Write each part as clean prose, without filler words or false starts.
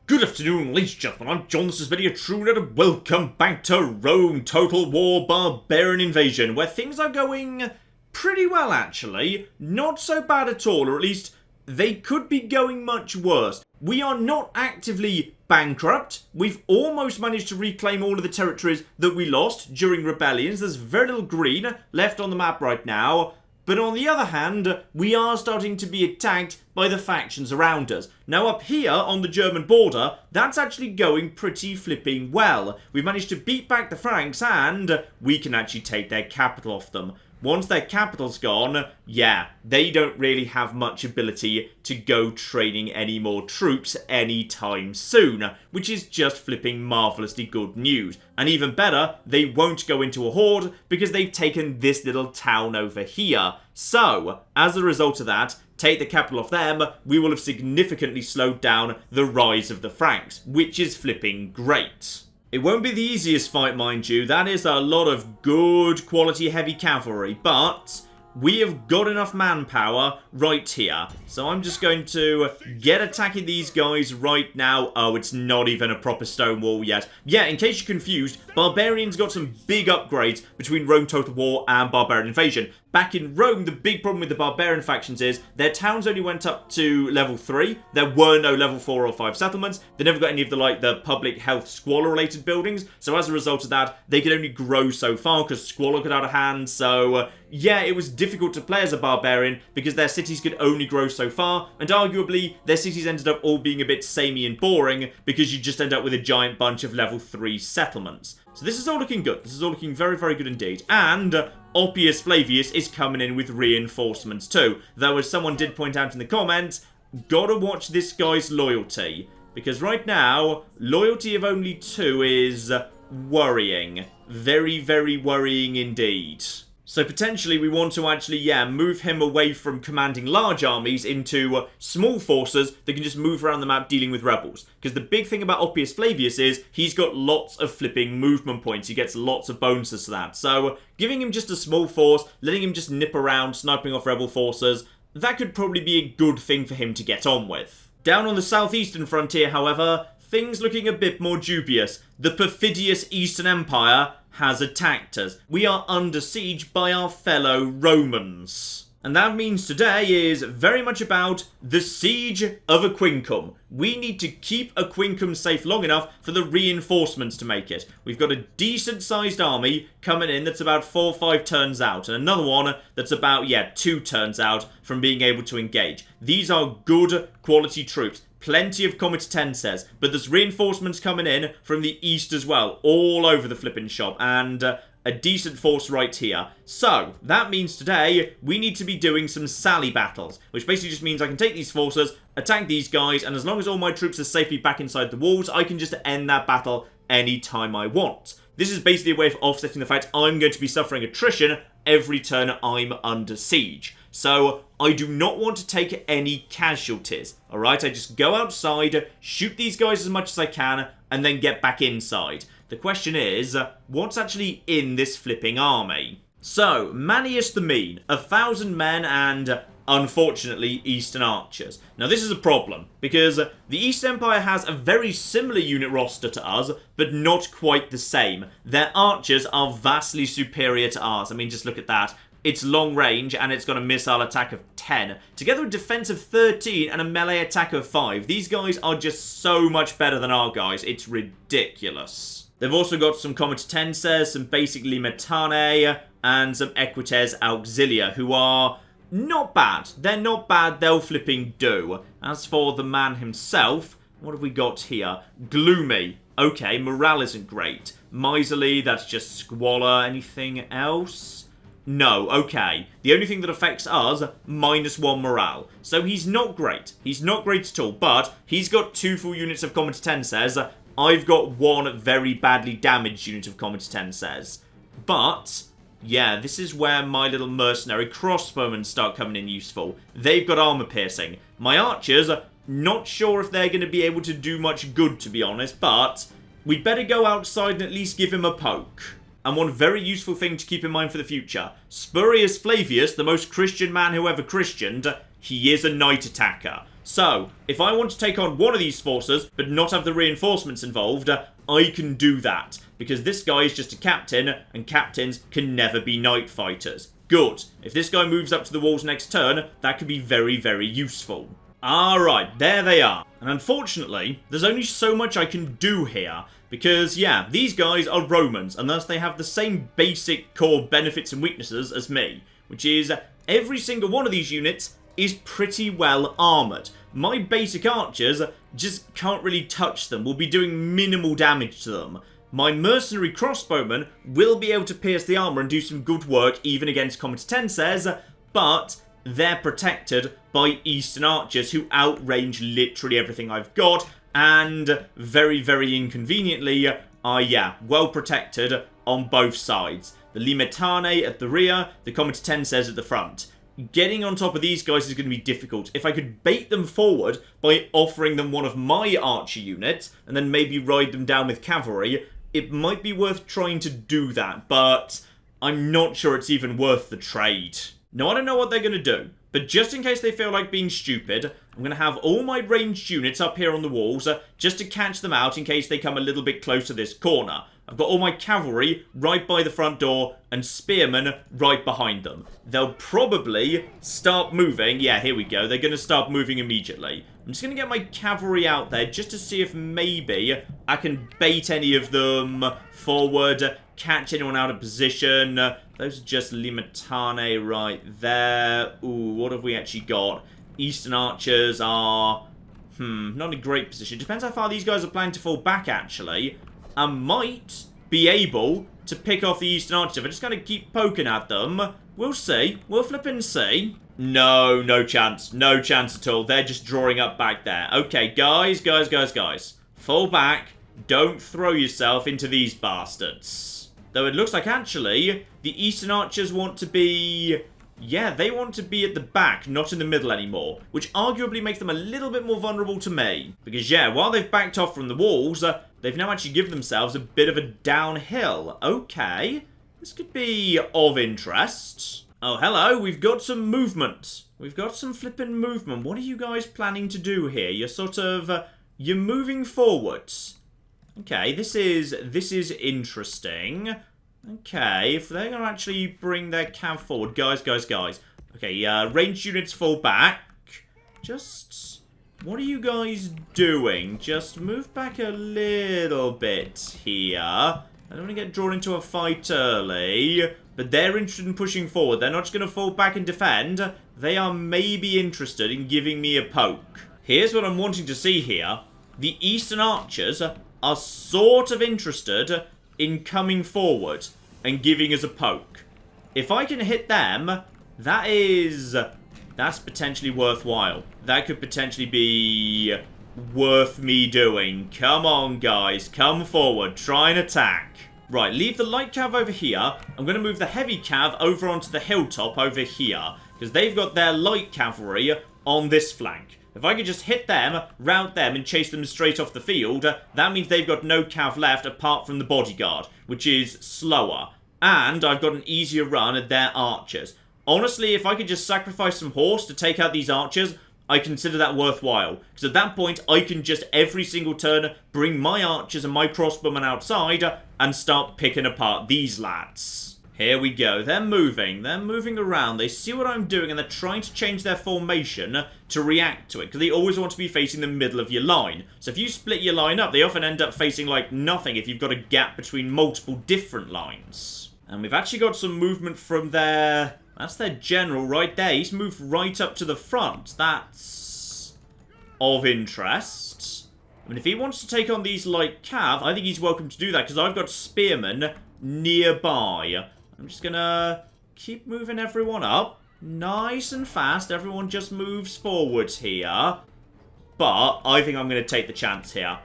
Good afternoon, ladies and gentlemen, I'm John, this is Video True, and welcome back to Rome Total War Barbarian Invasion, where things are going pretty well actually. Not so bad at all, or at least they could be going much worse. We are not actively bankrupt. We've almost managed to reclaim all of the territories that we lost during rebellions. There's very little green left on the map right now. But on the other hand, we are starting to be attacked by the factions around us. Now up here on the German border, that's actually going pretty flipping well. We've managed to beat back the Franks and we can actually take their capital off them. Once their capital's gone, yeah, they don't really have much ability to go training any more troops anytime soon, which is just flipping marvellously good news. And even better, they won't go into a horde because they've taken this little town over here. So, as a result of that, take the capital off them, we will have significantly slowed down the rise of the Franks, which is flipping great. It won't be the easiest fight, mind you. That is a lot of good quality heavy cavalry, but we have got enough manpower right here. So I'm just going to get attacking these guys right now. Oh, it's not even a proper stone wall yet. Yeah, in case you're confused, Barbarians got some big upgrades between Rome Total War and Barbarian Invasion. Back in Rome, the big problem with the Barbarian factions is their towns only went up to level 3. There were no level 4 or 5 settlements. They never got any of the public health squalor related buildings. So as a result of that, they could only grow so far because squalor got out of hand. So yeah, it was difficult to play as a barbarian because their cities could only grow so far. And arguably, their cities ended up all being a bit samey and boring because you just end up with a giant bunch of level 3 settlements. So this is all looking good. This is all looking very, very good indeed. And Oppius Flavius is coming in with reinforcements too. Though, as someone did point out in the comments, gotta watch this guy's loyalty. Because right now, loyalty of only 2 is worrying. Very, very worrying indeed. So potentially we want to actually, move him away from commanding large armies into small forces that can just move around the map dealing with rebels. Because the big thing about Oppius Flavius is he's got lots of flipping movement points. He gets lots of bonuses to that. So giving him just a small force, letting him just nip around, sniping off rebel forces, that could probably be a good thing for him to get on with. Down on the southeastern frontier, however, things looking a bit more dubious. The perfidious Eastern Empire has attacked us. We are under siege by our fellow Romans. And that means today is very much about the siege of Aquincum. We need to keep Aquincum safe long enough for the reinforcements to make it. We've got a decent sized army coming in that's about 4 or 5 turns out. And another one that's about, 2 turns out from being able to engage. These are good quality troops. Plenty of comitatenses, but there's reinforcements coming in from the east as well, all over the flipping shop, and a decent force right here. So, that means today, we need to be doing some sally battles, which basically just means I can take these forces, attack these guys, and as long as all my troops are safely back inside the walls, I can just end that battle anytime I want. This is basically a way of offsetting the fact I'm going to be suffering attrition every turn I'm under siege. So, I do not want to take any casualties, alright? I just go outside, shoot these guys as much as I can, and then get back inside. The question is, what's actually in this flipping army? So, Manius the Mean, 1,000 men and, unfortunately, Eastern Archers. Now, this is a problem, because the East Empire has a very similar unit roster to us, but not quite the same. Their archers are vastly superior to ours. I mean, just look at that. It's long range, and it's got a missile attack of 10. Together with defense of 13 and a melee attack of 5. These guys are just so much better than our guys. It's ridiculous. They've also got some comitatenses, some basic limitane, and some equites auxilia, who are not bad. They're not bad, they'll flipping do. As for the man himself, what have we got here? Gloomy. Okay, morale isn't great. Miserly, that's just squalor. Anything else? No, okay. The only thing that affects us, -1 morale. So he's not great. He's not great at all, but he's got 2 full units of comitatenses. I've got 1 very badly damaged unit of comitatenses. But, yeah, this is where my little mercenary crossbowmen start coming in useful. They've got armor piercing. My archers, not sure if they're going to be able to do much good, to be honest, but we'd better go outside and at least give him a poke. And one very useful thing to keep in mind for the future. Spurius Flavius, the most Christian man who ever Christianed, he is a night attacker. So, if I want to take on one of these forces, but not have the reinforcements involved, I can do that. Because this guy is just a captain, and captains can never be night fighters. Good. If this guy moves up to the walls next turn, that could be very, very useful. Alright, there they are. And unfortunately, there's only so much I can do here. Because, yeah, these guys are Romans, and thus they have the same basic core benefits and weaknesses as me. Which is, every single one of these units is pretty well armoured. My basic archers just can't really touch them. We'll be doing minimal damage to them. My mercenary crossbowmen will be able to pierce the armour and do some good work even against comitatenses, but they're protected by Eastern archers who outrange literally everything I've got, and very, very inconveniently are, yeah, well protected on both sides. The Limetane at the rear, the comitatenses at the front. Getting on top of these guys is going to be difficult. If I could bait them forward by offering them one of my archer units, and then maybe ride them down with cavalry, it might be worth trying to do that, but I'm not sure it's even worth the trade. Now, I don't know what they're going to do, but just in case they feel like being stupid, I'm going to have all my ranged units up here on the walls, just to catch them out in case they come a little bit close to this corner. I've got all my cavalry right by the front door and spearmen right behind them. They'll probably start moving. Yeah, here we go. They're going to start moving immediately. I'm just going to get my cavalry out there just to see if maybe I can bait any of them forward, catch anyone out of position. Those are just Limetane right there. Ooh, what have we actually got? Eastern archers are, not in a great position. Depends how far these guys are planning to fall back, actually. I might be able to pick off the Eastern archers if I just kind of keep poking at them. We'll see. We'll flip and see. No, no chance. No chance at all. They're just drawing up back there. Okay, guys. Fall back. Don't throw yourself into these bastards. Though it looks like, actually, the Eastern archers want to be... Yeah, they want to be at the back, not in the middle anymore. Which arguably makes them a little bit more vulnerable to me. Because, yeah, while they've backed off from the walls, they've now actually given themselves a bit of a downhill. Okay. This could be of interest. Oh, hello. We've got some movement. We've got some flippin' movement. What are you guys planning to do here? You're sort of... you're moving forwards. Okay, this is interesting. Okay, if they're going to actually bring their cav forward. Guys. Okay, ranged units fall back. Just... what are you guys doing? Just move back a little bit here. I don't want to get drawn into a fight early. But they're interested in pushing forward. They're not just going to fall back and defend. They are maybe interested in giving me a poke. Here's what I'm wanting to see here. The Eastern archers are sort of interested in coming forward and giving us a poke. If I can hit them, that's potentially worthwhile. That could potentially be worth me doing. Come on, guys. Come forward. Try and attack. Right, leave the light cav over here. I'm going to move the heavy cav over onto the hilltop over here. Because they've got their light cavalry on this flank. If I could just hit them, rout them, and chase them straight off the field, that means they've got no cav left apart from the bodyguard, which is slower. And I've got an easier run at their archers. Honestly, if I could just sacrifice some horse to take out these archers, I consider that worthwhile. Because at that point, I can just every single turn bring my archers and my crossbowmen outside and start picking apart these lads. Here we go. They're moving. They're moving around. They see what I'm doing and they're trying to change their formation to react to it. Because they always want to be facing the middle of your line. So if you split your line up, they often end up facing like nothing if you've got a gap between multiple different lines. And we've actually got some movement from their... That's their general right there. He's moved right up to the front. That's of interest. I mean, if he wants to take on these light cav, I think he's welcome to do that because I've got spearmen nearby. I'm just gonna keep moving everyone up. Nice and fast. Everyone just moves forwards here. But I think I'm going to take the chance here.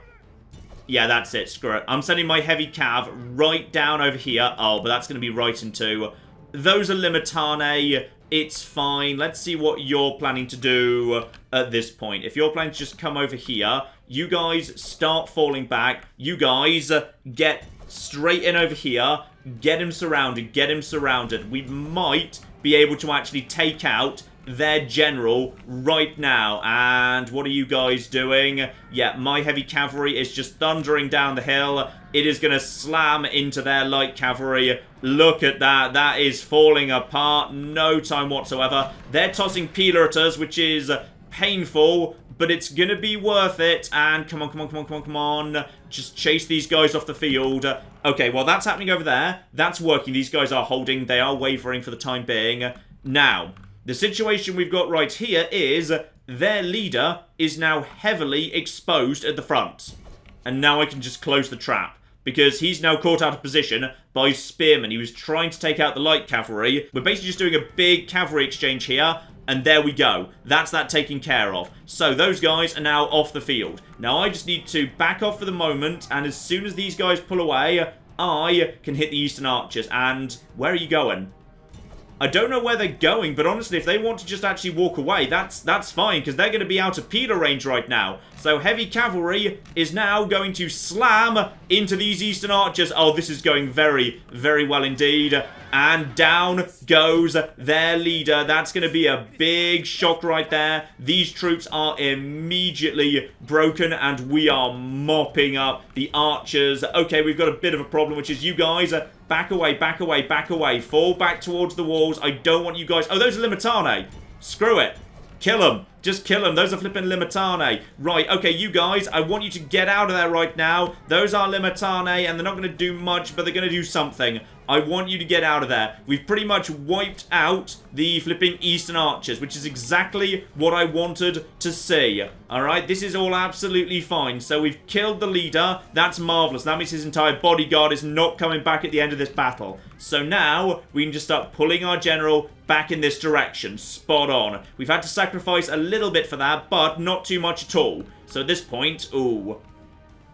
Yeah, that's it. Screw it. I'm sending my heavy cav right down over here. Oh, but that's going to be right into... Those are Limetane. It's fine. Let's see what you're planning to do at this point. If you're planning to just come over here, you guys start falling back. You guys get straight in over here. Get him surrounded. Get him surrounded. We might be able to actually take out their general right now. And what are you guys doing? Yeah, my heavy cavalry is just thundering down the hill. It is going to slam into their light cavalry. Look at that. That is falling apart. No time whatsoever. They're tossing peeler at us, which is painful, but it's going to be worth it. And come on, come on, come on, come on, come on. Just chase these guys off the field. Okay, well, that's happening over there. That's working. These guys are holding. They are wavering for the time being. Now, the situation we've got right here is their leader is now heavily exposed at the front. And now I can just close the trap, because he's now caught out of position by spearmen. He was trying to take out the light cavalry. We're basically just doing a big cavalry exchange here, and there we go. That's that taken care of. So those guys are now off the field. Now I just need to back off for the moment, and as soon as these guys pull away, I can hit the Eastern Archers. And where are you going? I don't know where they're going, but honestly, if they want to just actually walk away, that's fine, because they're going to be out of peeler range right now. So heavy cavalry is now going to slam into these Eastern Archers. Oh, this is going very, very well indeed. And down goes their leader. That's going to be a big shock right there. These troops are immediately broken, and we are mopping up the archers. Okay, we've got a bit of a problem, which is you guys... back away, back away, back away. Fall back towards the walls. I don't want you guys... Oh, those are Limitane. Screw it. Kill them. Just kill them. Those are flipping Limitane. Right, okay, you guys, I want you to get out of there right now. Those are Limitane, and they're not going to do much, but they're going to do something. I want you to get out of there. We've pretty much wiped out the flipping Eastern Archers, which is exactly what I wanted to see. Alright, this is all absolutely fine. So we've killed the leader. That's marvellous. That means his entire bodyguard is not coming back at the end of this battle. So now we can just start pulling our general back in this direction. Spot on. We've had to sacrifice a little bit for that, but not too much at all. So at this point, ooh.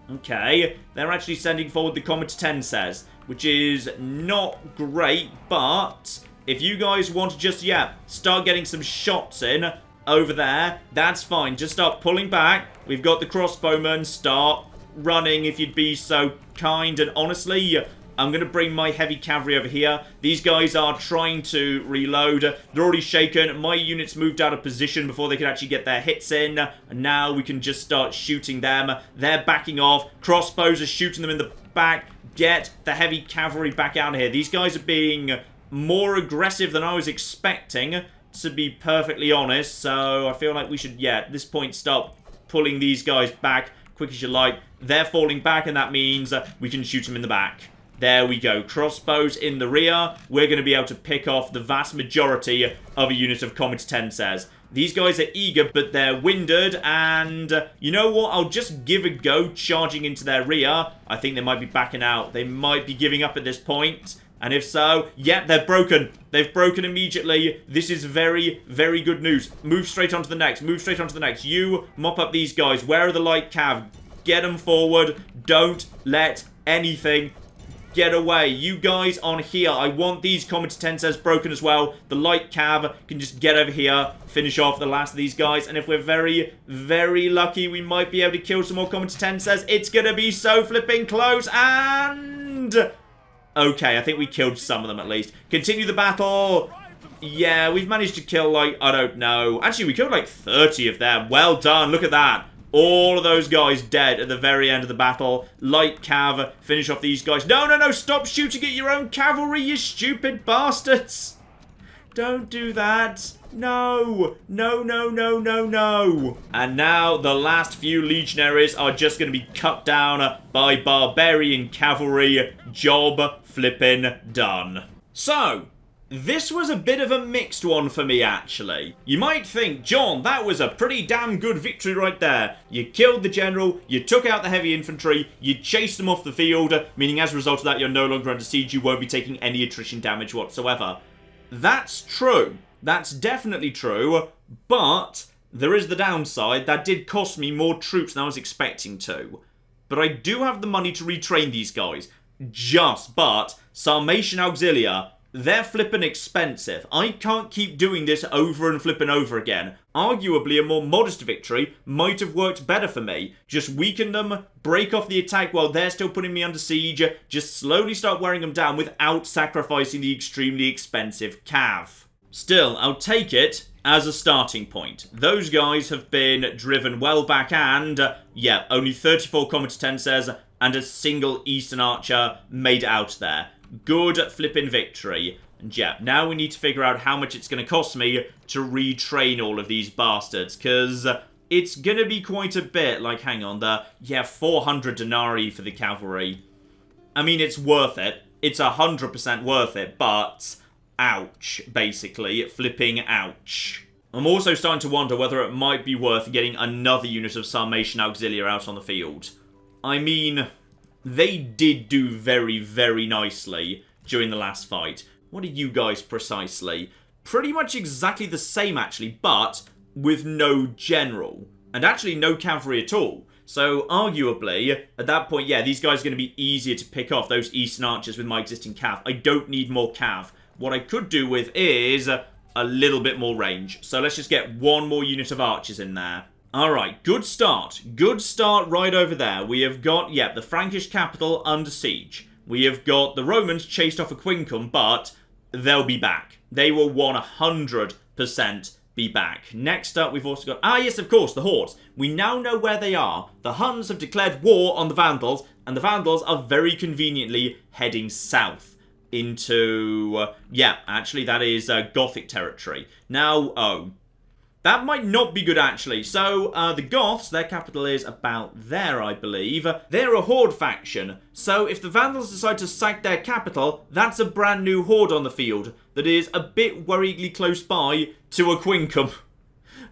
Okay, they're actually sending forward the Comet 10 says, which is not great, but if you guys want to just, yeah, start getting some shots in over there, that's fine. Just start pulling back. We've got the crossbowmen. Start running if you'd be so kind. And honestly, I'm going to bring my heavy cavalry over here. These guys are trying to reload. They're already shaken. My units moved out of position before they could actually get their hits in. And now we can just start shooting them. They're backing off. Crossbows are shooting them in the back. Get the heavy cavalry back out of here. These guys are being more aggressive than I was expecting, to be perfectly honest. So I feel like we should, yeah, at this point start pulling these guys back quick as you like. They're falling back, and that means we can shoot them in the back. There we go. Crossbows in the rear. We're going to be able to pick off the vast majority of a unit of Comet 10 says. These guys are eager, but they're winded, and you know what? I'll just give a go charging into their rear. I think they might be backing out. They might be giving up at this point. And if so, yep, they're broken. They've broken immediately. This is very, very good news. Move straight onto the next. Move straight onto the next. You mop up these guys. Where are the light cav? Get them forward. Don't let anything get away. You guys on here. I want these Comet 10 says broken as well. The light cav can just get over here, finish off the last of these guys, and if we're very, very lucky, we might be able to kill some more Comet 10 says. It's gonna be so flipping close, and... okay, I think we killed some of them at least. Continue the battle. Yeah, we've managed to kill, like, I don't know. Actually, we killed like 30 of them. Well done, look at that. All of those guys dead at the very end of the battle. Light cav, finish off these guys. No, no, no, stop shooting at your own cavalry, you stupid bastards. Don't do that. No. No, no, no, no, no. And now the last few legionaries are just going to be cut down by barbarian cavalry. Job flippin' done. So... this was a bit of a mixed one for me, actually. You might think, John, that was a pretty damn good victory right there. You killed the general, you took out the heavy infantry, you chased them off the field, meaning as a result of that, you're no longer under siege, you won't be taking any attrition damage whatsoever. That's true. That's definitely true, but there is the downside. That did cost me more troops than I was expecting to. But I do have the money to retrain these guys. But Sarmatian Xillia, they're flippin' expensive. I can't keep doing this over and flipping over again. Arguably, a more modest victory might have worked better for me. Just weaken them, break off the attack while they're still putting me under siege, just slowly start wearing them down without sacrificing the extremely expensive cav. Still, I'll take it, as a starting point. Those guys have been driven well back and, yeah, only 34 combatants and a single Eastern archer made it out there. Good flipping victory. And yeah, now we need to figure out how much it's going to cost me to retrain all of these bastards, because it's going to be quite a bit. Like, hang on, 400 denarii for the cavalry. I mean, it's worth it. It's 100% worth it, but ouch, basically. Flipping ouch. I'm also starting to wonder whether it might be worth getting another unit of Sarmatian Auxilia out on the field. I mean, they did do very, very nicely during the last fight. What are you guys precisely? Pretty much exactly the same, actually, but with no general. And actually no cavalry at all. So, arguably, at that point, yeah, these guys are going to be easier to pick off, those Eastern archers with my existing cav. I don't need more cav. What I could do with is a little bit more range. So let's just get one more unit of archers in there. Alright, good start. Good start right over there. We have got, yeah, the Frankish capital under siege. We have got the Romans chased off a Quincum, but they'll be back. They will 100% be back. Next up, we've also got... yes, of course, the Hordes. We now know where they are. The Huns have declared war on the Vandals, and the Vandals are very conveniently heading south into... actually, that is Gothic territory. Now, that might not be good, actually. So, the Goths, their capital is about there, I believe. They're a Horde faction. So, if the Vandals decide to sack their capital, that's a brand new Horde on the field that is a bit worryingly close by to a Quincum.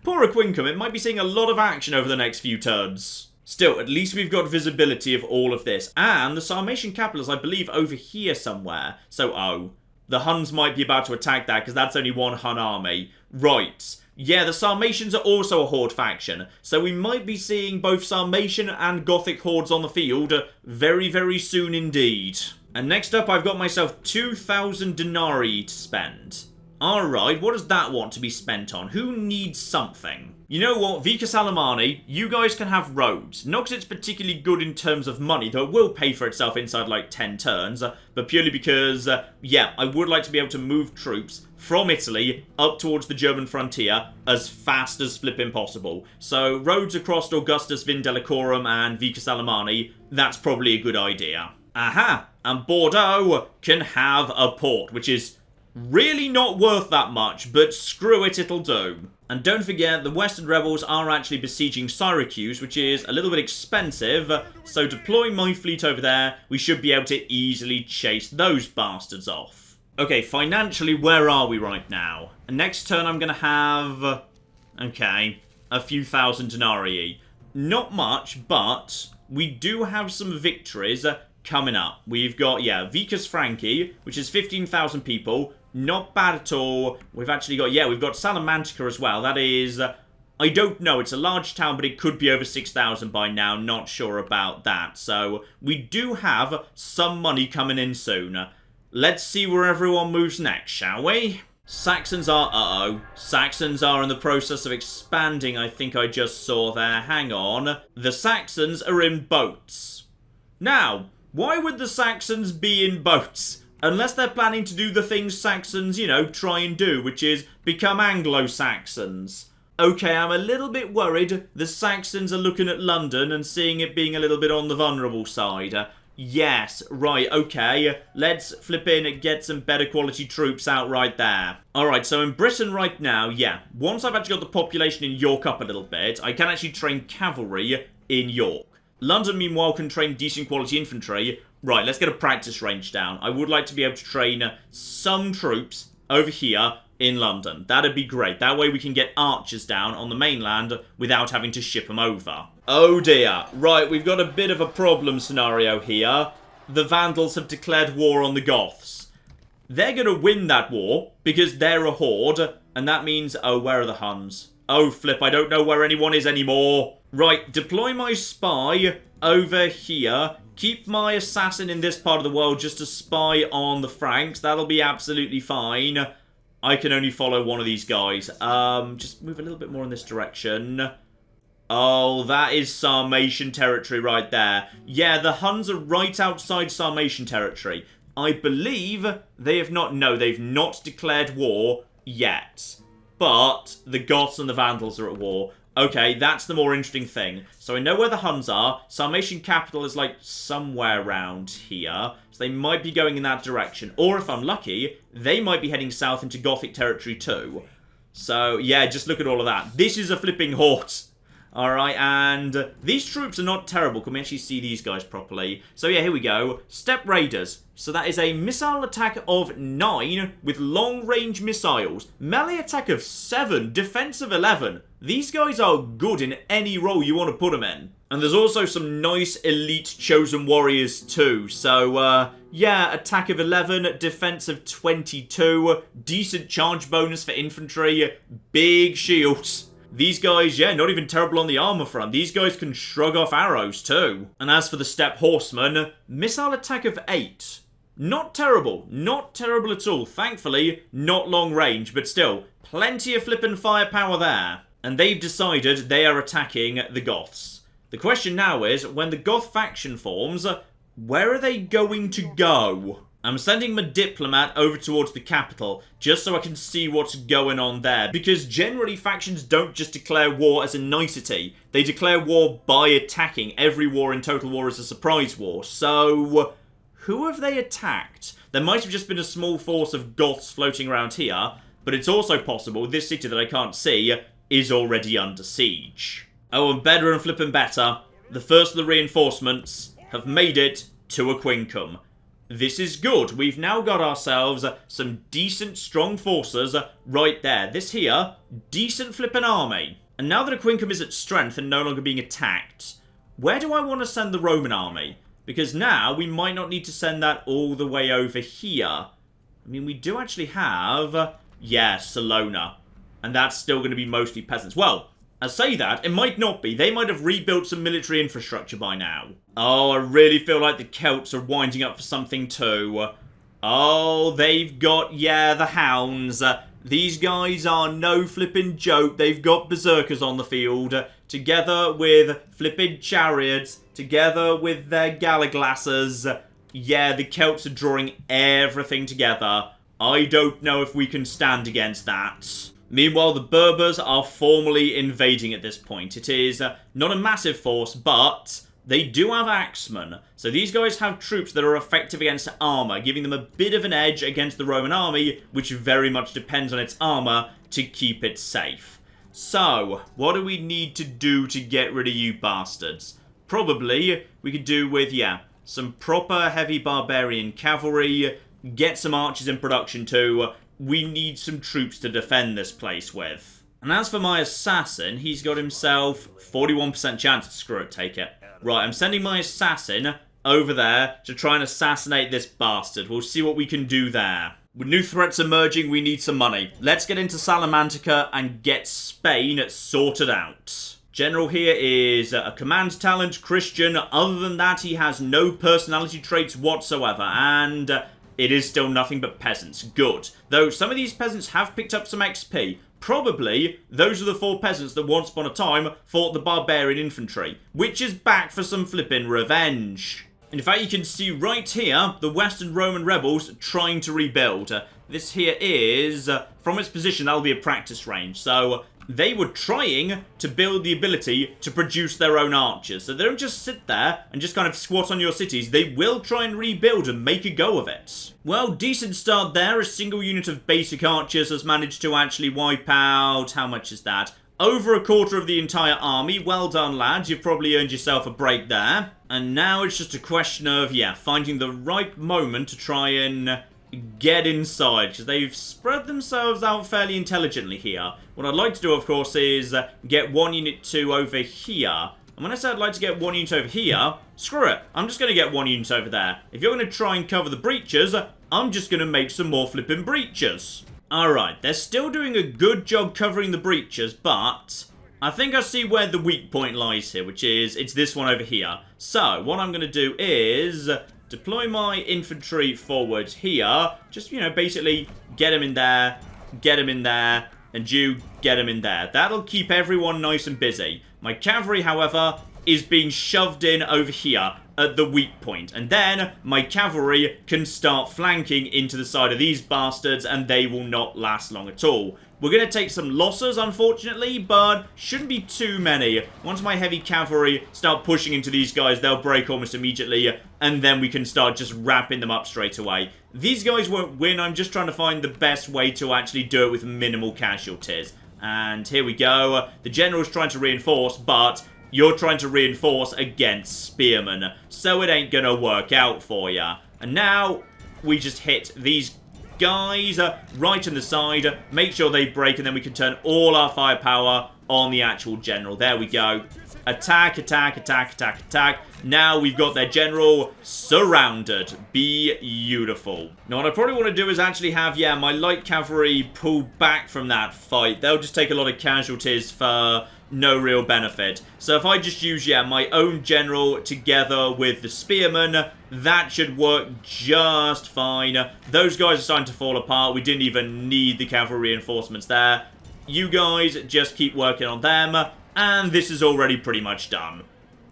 Poor Quincum, it might be seeing a lot of action over the next few turns. Still, at least we've got visibility of all of this. And the Sarmatian capital is, I believe, over here somewhere. So, the Huns might be about to attack that, because that's only one Hun army. Right. Yeah, the Sarmatians are also a Horde faction, so we might be seeing both Sarmatian and Gothic Hordes on the field very, very soon indeed. And next up, I've got myself 2,000 denarii to spend. Alright, what does that want to be spent on? Who needs something? You know what, Vicus Alemanni, you guys can have roads. Not because it's particularly good in terms of money, though it will pay for itself inside like 10 turns, but purely because, I would like to be able to move troops from Italy up towards the German frontier as fast as flipping possible. So, roads across Augustus Vindelicorum and Vicus Alemanni, that's probably a good idea. Aha! And Bordeaux can have a port, which is really not worth that much, but screw it, it'll do. And don't forget, the Western rebels are actually besieging Syracuse, which is a little bit expensive, so deploying my fleet over there, we should be able to easily chase those bastards off. Okay, financially, where are we right now? And next turn I'm going to have, a few thousand denarii. Not much, but we do have some victories coming up. We've got, Vicus Franci, which is 15,000 people. Not bad at all. We've actually got, we've got Salamantica as well. That is, I don't know. It's a large town, but it could be over 6,000 by now. Not sure about that. So, we do have some money coming in soon. Let's see where everyone moves next, shall we? Saxons are, Saxons are in the process of expanding, I think I just saw there. Hang on. The Saxons are in boats. Now, why would the Saxons be in boats? Unless they're planning to do the things Saxons, try and do, which is become Anglo-Saxons. Okay, I'm a little bit worried the Saxons are looking at London and seeing it being a little bit on the vulnerable side. Yes, right, okay. Let's flip in and get some better quality troops out right there. Alright, so in Britain right now, once I've actually got the population in York up a little bit, I can actually train cavalry in York. London, meanwhile, can train decent quality infantry. Right, let's get a practice range down. I would like to be able to train some troops over here in London. That'd be great. That way we can get archers down on the mainland without having to ship them over. Oh dear. Right, we've got a bit of a problem scenario here. The Vandals have declared war on the Goths. They're going to win that war because they're a horde, and that means, where are the Huns? Oh, flip, I don't know where anyone is anymore. Right, deploy my spy over here. Keep my assassin in this part of the world just to spy on the Franks. That'll be absolutely fine. I can only follow one of these guys. Just move a little bit more in this direction. Oh, that is Sarmatian territory right there. Yeah, the Huns are right outside Sarmatian territory. I believe they have not... No, they've not declared war yet. but the Goths and the Vandals are at war. Okay, that's the more interesting thing. So I know where the Huns are. Summation capital is like somewhere around here. So they might be going in that direction. Or if I'm lucky, they might be heading south into Gothic territory too. So yeah, just look at all of that. This is a flipping horde. Alright, and these troops are not terrible. Can we actually see these guys properly? So yeah, here we go. Steppe Raiders. So that is a missile attack of 9 with long-range missiles. Melee attack of 7, defense of 11. These guys are good in any role you want to put them in. And there's also some nice elite chosen warriors too. So, yeah, attack of 11, defense of 22, decent charge bonus for infantry, big shields. These guys, yeah, not even terrible on the armor front. These guys can shrug off arrows too. And as for the Steppe Horsemen, missile attack of 8. Not terrible. Not terrible at all. Thankfully, not long range, but still, plenty of flippin' firepower there. And they've decided they are attacking the Goths. The question now is, when the Goth faction forms, where are they going to go? I'm sending my diplomat over towards the capital, just so I can see what's going on there. Because generally, factions don't just declare war as a nicety. They declare war by attacking. Every war in Total War is a surprise war. So, who have they attacked? There might have just been a small force of Goths floating around here, but it's also possible this city that I can't see is already under siege. Oh, and better and flipping better, the first of the reinforcements have made it to Aquincum. This is good. We've now got ourselves some decent, strong forces right there. This here, decent flipping army. And now that Aquincum is at strength and no longer being attacked, where do I want to send the Roman army? Because now we might not need to send that all the way over here. I mean, we do actually have, yeah, Solona. And that's still going to be mostly peasants. Well, I say that, it might not be. They might have rebuilt some military infrastructure by now. Oh, I really feel like the Celts are winding up for something too. Oh, they've got, yeah, the Hounds. These guys are no flipping joke. They've got berserkers on the field, together with flipping chariots, together with their galaglasses. Yeah, the Celts are drawing everything together. I don't know if we can stand against that. Meanwhile, the Berbers are formally invading at this point. It is not a massive force, but they do have axemen. So these guys have troops that are effective against armor, giving them a bit of an edge against the Roman army, which very much depends on its armor to keep it safe. So, what do we need to do to get rid of you bastards? Probably, we could do with, yeah, some proper heavy barbarian cavalry, get some archers in production too. We need some troops to defend this place with. And as for my assassin, he's got himself 41% chance. Screw it, take it. Right, I'm sending my assassin over there to try and assassinate this bastard. We'll see what we can do there. With new threats emerging, we need some money. Let's get into Salamantica and get Spain sorted out. General here is a command talent, Christian. Other than that, he has no personality traits whatsoever. And it is still nothing but peasants. Good. Though some of these peasants have picked up some XP. Probably, those are the 4 peasants that once upon a time fought the Barbarian Infantry, which is back for some flippin' revenge. In fact, you can see right here, the Western Roman rebels trying to rebuild. This here is, from its position, that'll be a practice range. So, they were trying to build the ability to produce their own archers. So they don't just sit there and just kind of squat on your cities. They will try and rebuild and make a go of it. Well, decent start there. A single unit of basic archers has managed to actually wipe out... How much is that? Over a quarter of the entire army. Well done, lads. You've probably earned yourself a break there. And now it's just a question of, yeah, finding the right moment to try and get inside, because they've spread themselves out fairly intelligently here. What I'd like to do, of course, is get 1 unit to over here. And when I say I'd like to get 1 unit over here, screw it. I'm just going to get 1 unit over there. If you're going to try and cover the breaches, I'm just going to make some more flipping breaches. Alright, they're still doing a good job covering the breaches, but I think I see where the weak point lies here, which is, it's this one over here. So, what I'm going to do is deploy my infantry forward here. Just, you know, basically get them in there, and you get them in there. That'll keep everyone nice and busy. My cavalry, however, is being shoved in over here at the weak point. And then my cavalry can start flanking into the side of these bastards, and they will not last long at all. We're going to take some losses, unfortunately, but shouldn't be too many. Once my heavy cavalry start pushing into these guys, they'll break almost immediately, and then we can start just wrapping them up straight away. These guys won't win. I'm just trying to find the best way to actually do it with minimal casualties. And here we go. The general's trying to reinforce, but you're trying to reinforce against spearmen, so it ain't gonna work out for ya. And now we just hit these guys right on the side, make sure they break, and then we can turn all our firepower on the actual general. There we go. Attack, attack, attack, attack, attack. Now we've got their general surrounded. Beautiful. Now what I probably want to do is actually have, yeah, my light cavalry pull back from that fight. They'll just take a lot of casualties for no real benefit. So if I just use, yeah, my own general together with the spearmen, that should work just fine. Those guys are starting to fall apart. We didn't even need the cavalry reinforcements there. You guys just keep working on them, and this is already pretty much done.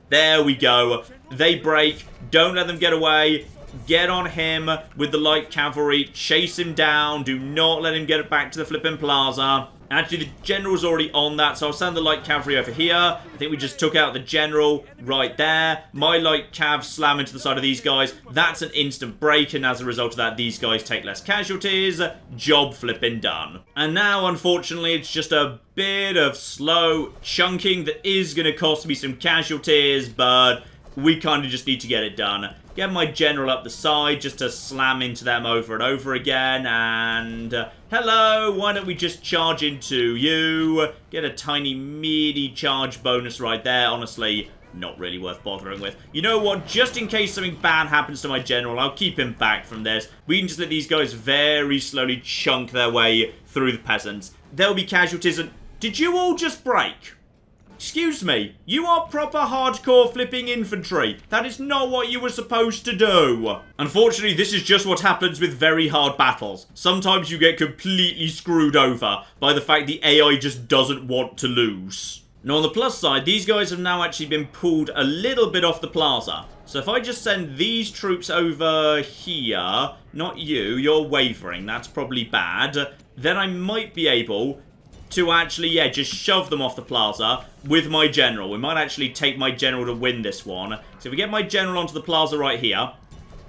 There we go. They break. Don't let them get away. Get on him with the light cavalry. Chase him down. Do not let him get back to the flipping plaza. Actually, the general's already on that, so I'll send the light cavalry over here. I think we just took out the general right there. My light cav slam into the side of these guys. That's an instant break, and as a result of that, these guys take less casualties. Job flipping done. And now, unfortunately, it's just a bit of slow chunking that is going to cost me some casualties, but we kind of just need to get it done. Get my general up the side just to slam into them over and over again. And hello, why don't we just charge into you? Get a tiny meaty charge bonus right there. Honestly, not really worth bothering with. You know what? Just in case something bad happens to my general, I'll keep him back from this. We can just let these guys very slowly chunk their way through the peasants. There'll be casualties. And did you all just break? Excuse me, you are proper hardcore flipping infantry. That is not what you were supposed to do. Unfortunately, this is just what happens with very hard battles. Sometimes you get completely screwed over by the fact the AI just doesn't want to lose. Now, on the plus side, these guys have now actually been pulled a little bit off the plaza. So if I just send these troops over here, not you, you're wavering, that's probably bad, then I might be able to actually, yeah, just shove them off the plaza with my general. We might actually take my general to win this one. So if we get my general onto the plaza right here,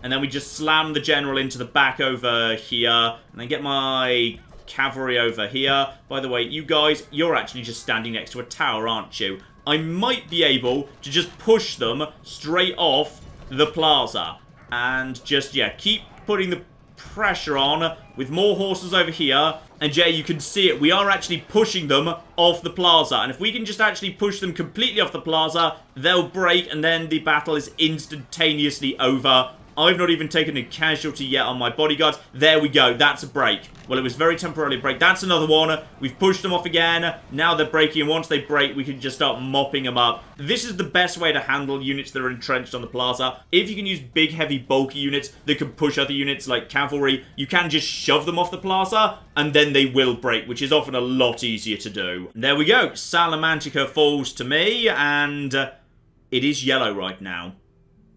and then we just slam the general into the back over here, and then get my cavalry over here. By the way, you guys, you're actually just standing next to a tower, aren't you? I might be able to just push them straight off the plaza. And just, yeah, keep putting the pressure on with more horses over here. And yeah, you can see it. We are actually pushing them off the plaza. And if we can just actually push them completely off the plaza, they'll break, and then the battle is instantaneously over. I've not even taken a casualty yet on my bodyguards. There we go. That's a break. Well, it was very temporarily a break. That's another one. We've pushed them off again. Now they're breaking, and once they break, we can just start mopping them up. This is the best way to handle units that are entrenched on the plaza. If you can use big, heavy, bulky units that can push other units like cavalry, you can just shove them off the plaza, and then they will break, which is often a lot easier to do. There we go. Salamantica falls to me, and it is yellow right now.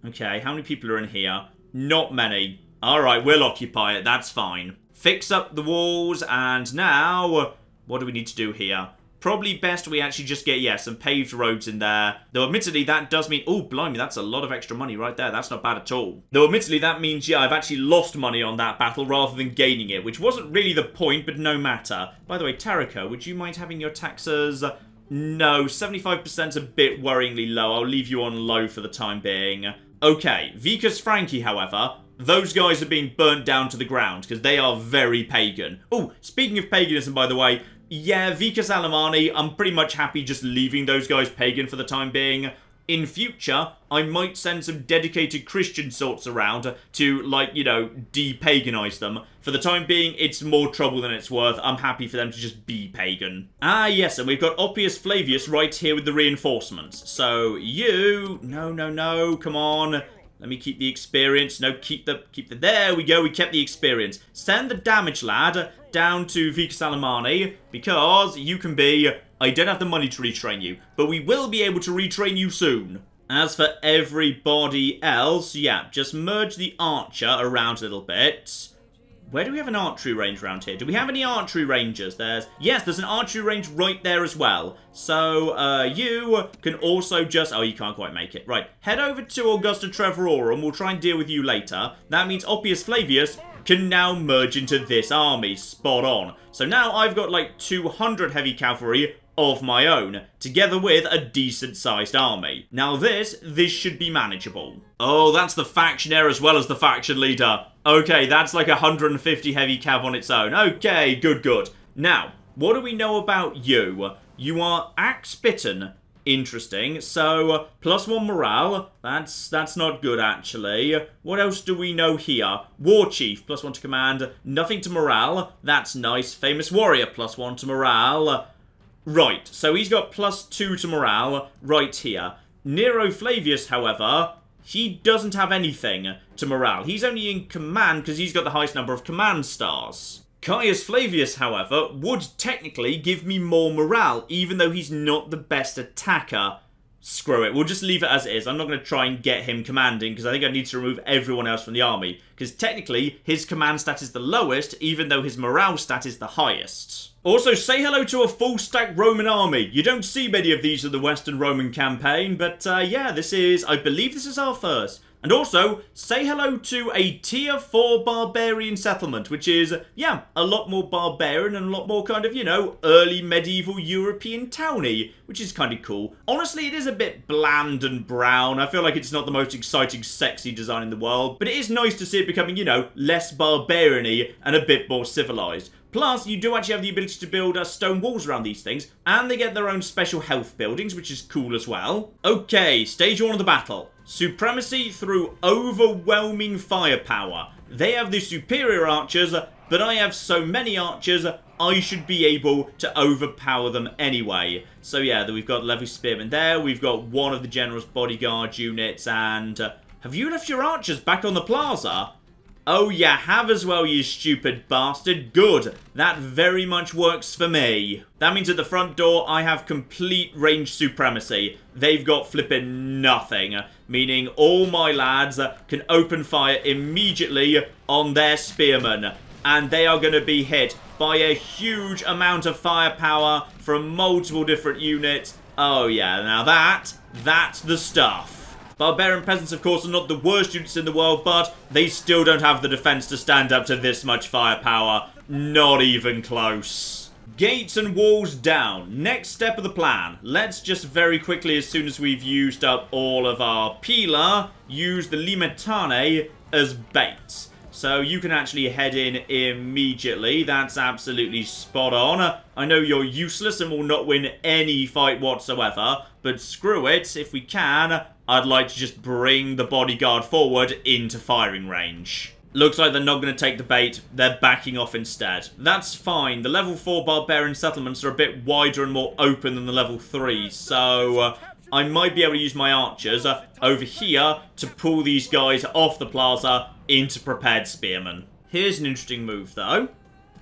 Okay, how many people are in here? Not many. Alright, we'll occupy it. That's fine. Fix up the walls, and now, what do we need to do here? Probably best we actually just get, yeah, some paved roads in there. Though admittedly, that does mean, oh, blimey, that's a lot of extra money right there. That's not bad at all. Though admittedly, that means, yeah, I've actually lost money on that battle rather than gaining it, which wasn't really the point, but no matter. By the way, Tariko, would you mind having your taxes? No, 75%'s a bit worryingly low. I'll leave you on low for the time being. Okay, Vicus Franchi, however, those guys are being burnt down to the ground because they are very pagan. Oh, speaking of paganism, by the way, yeah, Vicus Alemanni, I'm pretty much happy just leaving those guys pagan for the time being. In future, I might send some dedicated Christian sorts around to, like, you know, de-paganize them. For the time being, it's more trouble than it's worth. I'm happy for them to just be pagan. Ah, yes, and we've got Oppius Flavius right here with the reinforcements. So, you... No, come on. Let me keep the experience. No, keep the... There we go, we kept the experience. Send the damage lad down to Vicus Alemanni, because you can be... I don't have the money to retrain you, but we will be able to retrain you soon. As for everybody else, yeah, just merge the archer around a little bit. Where do we have an archery range around here? Do we have any archery rangers? Yes, there's an archery range right there as well. So, you can also just... Oh, you can't quite make it. Right, head over to Augusta Trevorum. We'll try and deal with you later. That means Oppius Flavius can now merge into this army. Spot on. So now I've got like 200 heavy cavalry of my own, together with a decent-sized army. Now this should be manageable. Oh, that's the factionaire as well as the faction leader. Okay, that's like 150 heavy cav on its own. Okay, good. Now, what do we know about you? You are axe-bitten. Interesting. So, +1 morale. That's not good, actually. What else do we know here? War Chief, +1 to command. Nothing to morale. That's nice. Famous Warrior, +1 to morale. Right, so he's got +2 to morale right here. Nero Flavius, however, he doesn't have anything to morale. He's only in command because he's got the highest number of command stars. Caius Flavius, however, would technically give me more morale, even though he's not the best attacker. Screw it, we'll just leave it as it is. I'm not going to try and get him commanding, because I think I need to remove everyone else from the army. Because technically, his command stat is the lowest, even though his morale stat is the highest. Also, say hello to a full-stack Roman army. You don't see many of these in the Western Roman campaign, but yeah, I believe this is our first. And also, say hello to a tier 4 barbarian settlement, which is, yeah, a lot more barbarian and a lot more kind of, you know, early medieval European towny, which is kind of cool. Honestly, it is a bit bland and brown. I feel like it's not the most exciting, sexy design in the world, but it is nice to see it becoming, you know, less barbarian-y and a bit more civilized. Plus, you do actually have the ability to build stone walls around these things, and they get their own special health buildings, which is cool as well. Okay, stage 1 of the battle. Supremacy through overwhelming firepower. They have the superior archers, but I have so many archers, I should be able to overpower them anyway. So yeah, we've got level spearmen there, we've got one of the general's bodyguard units, and... have you left your archers back on the plaza? Oh, you have as well, you stupid bastard. Good. That very much works for me. That means at the front door, I have complete range supremacy. They've got flippin' nothing. Meaning all my lads can open fire immediately on their spearmen. And they are going to be hit by a huge amount of firepower from multiple different units. Oh, yeah. Now that's the stuff. Barbarian peasants, of course, are not the worst units in the world, but they still don't have the defense to stand up to this much firepower. Not even close. Gates and walls down. Next step of the plan. Let's just very quickly, as soon as we've used up all of our pila, use the limetane as bait. So you can actually head in immediately. That's absolutely spot on. I know you're useless and will not win any fight whatsoever, but screw it. If we can, I'd like to just bring the bodyguard forward into firing range. Looks like they're not going to take the bait. They're backing off instead. That's fine. The level 4 barbarian settlements are a bit wider and more open than the level 3, so... I might be able to use my archers over here to pull these guys off the plaza into prepared spearmen. Here's an interesting move, though.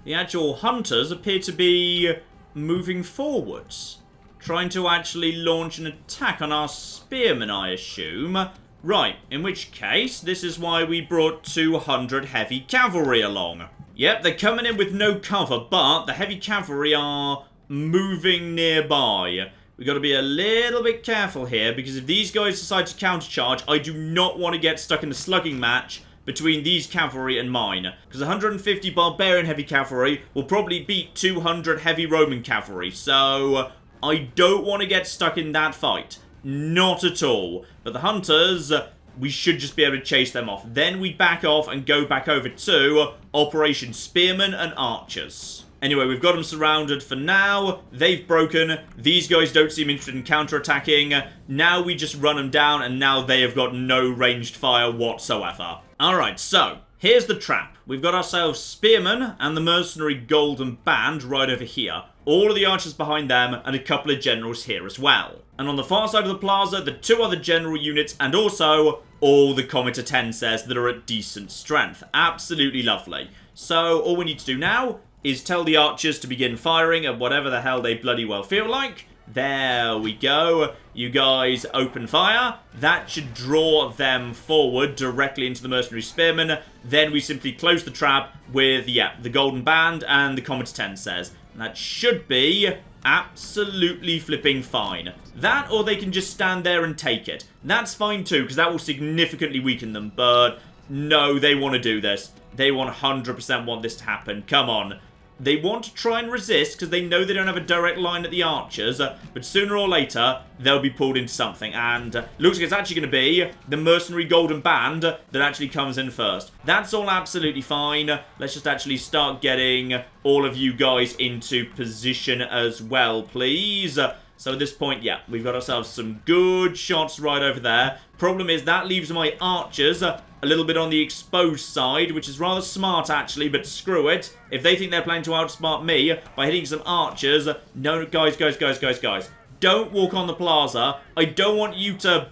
The actual hunters appear to be moving forwards, trying to actually launch an attack on our spearmen, I assume. Right, in which case, this is why we brought 200 heavy cavalry along. Yep, they're coming in with no cover, but the heavy cavalry are moving nearby. We've got to be a little bit careful here, because if these guys decide to countercharge, I do not want to get stuck in a slugging match between these cavalry and mine. Because 150 barbarian heavy cavalry will probably beat 200 heavy Roman cavalry, so I don't want to get stuck in that fight. Not at all. But the hunters, we should just be able to chase them off. Then we back off and go back over to Operation Spearmen and Archers. Anyway, we've got them surrounded for now. They've broken. These guys don't seem interested in counterattacking. Now we just run them down, and now they have got no ranged fire whatsoever. Alright, so here's the trap. We've got ourselves spearmen and the mercenary golden band right over here. All of the archers behind them, and a couple of generals here as well. And on the far side of the plaza, the 2 other general units, and also all the Comet Atenses that are at decent strength. Absolutely lovely. So all we need to do now is tell the archers to begin firing at whatever the hell they bloody well feel like, There we go. You guys open fire. That should draw them forward directly into the mercenary spearmen. Then we simply close the trap with, yeah, the golden band and the Comet 10 says. And that should be absolutely flipping fine. That, or they can just stand there and take it. That's fine too, because that will significantly weaken them. But no, they want to do this. They 100% want this to happen. Come on. They want to try and resist because they know they don't have a direct line at the archers, but sooner or later they'll be pulled into something, and looks like it's actually going to be the mercenary golden band that actually comes in first. That's all absolutely fine. Let's just actually start getting all of you guys into position as well, please. So at this point, yeah, we've got ourselves some good shots right over there. Problem is that leaves my archers a little bit on the exposed side, which is rather smart actually, but screw it. If they think they're planning to outsmart me by hitting some archers, no, guys. Don't walk on the plaza. I don't want you to...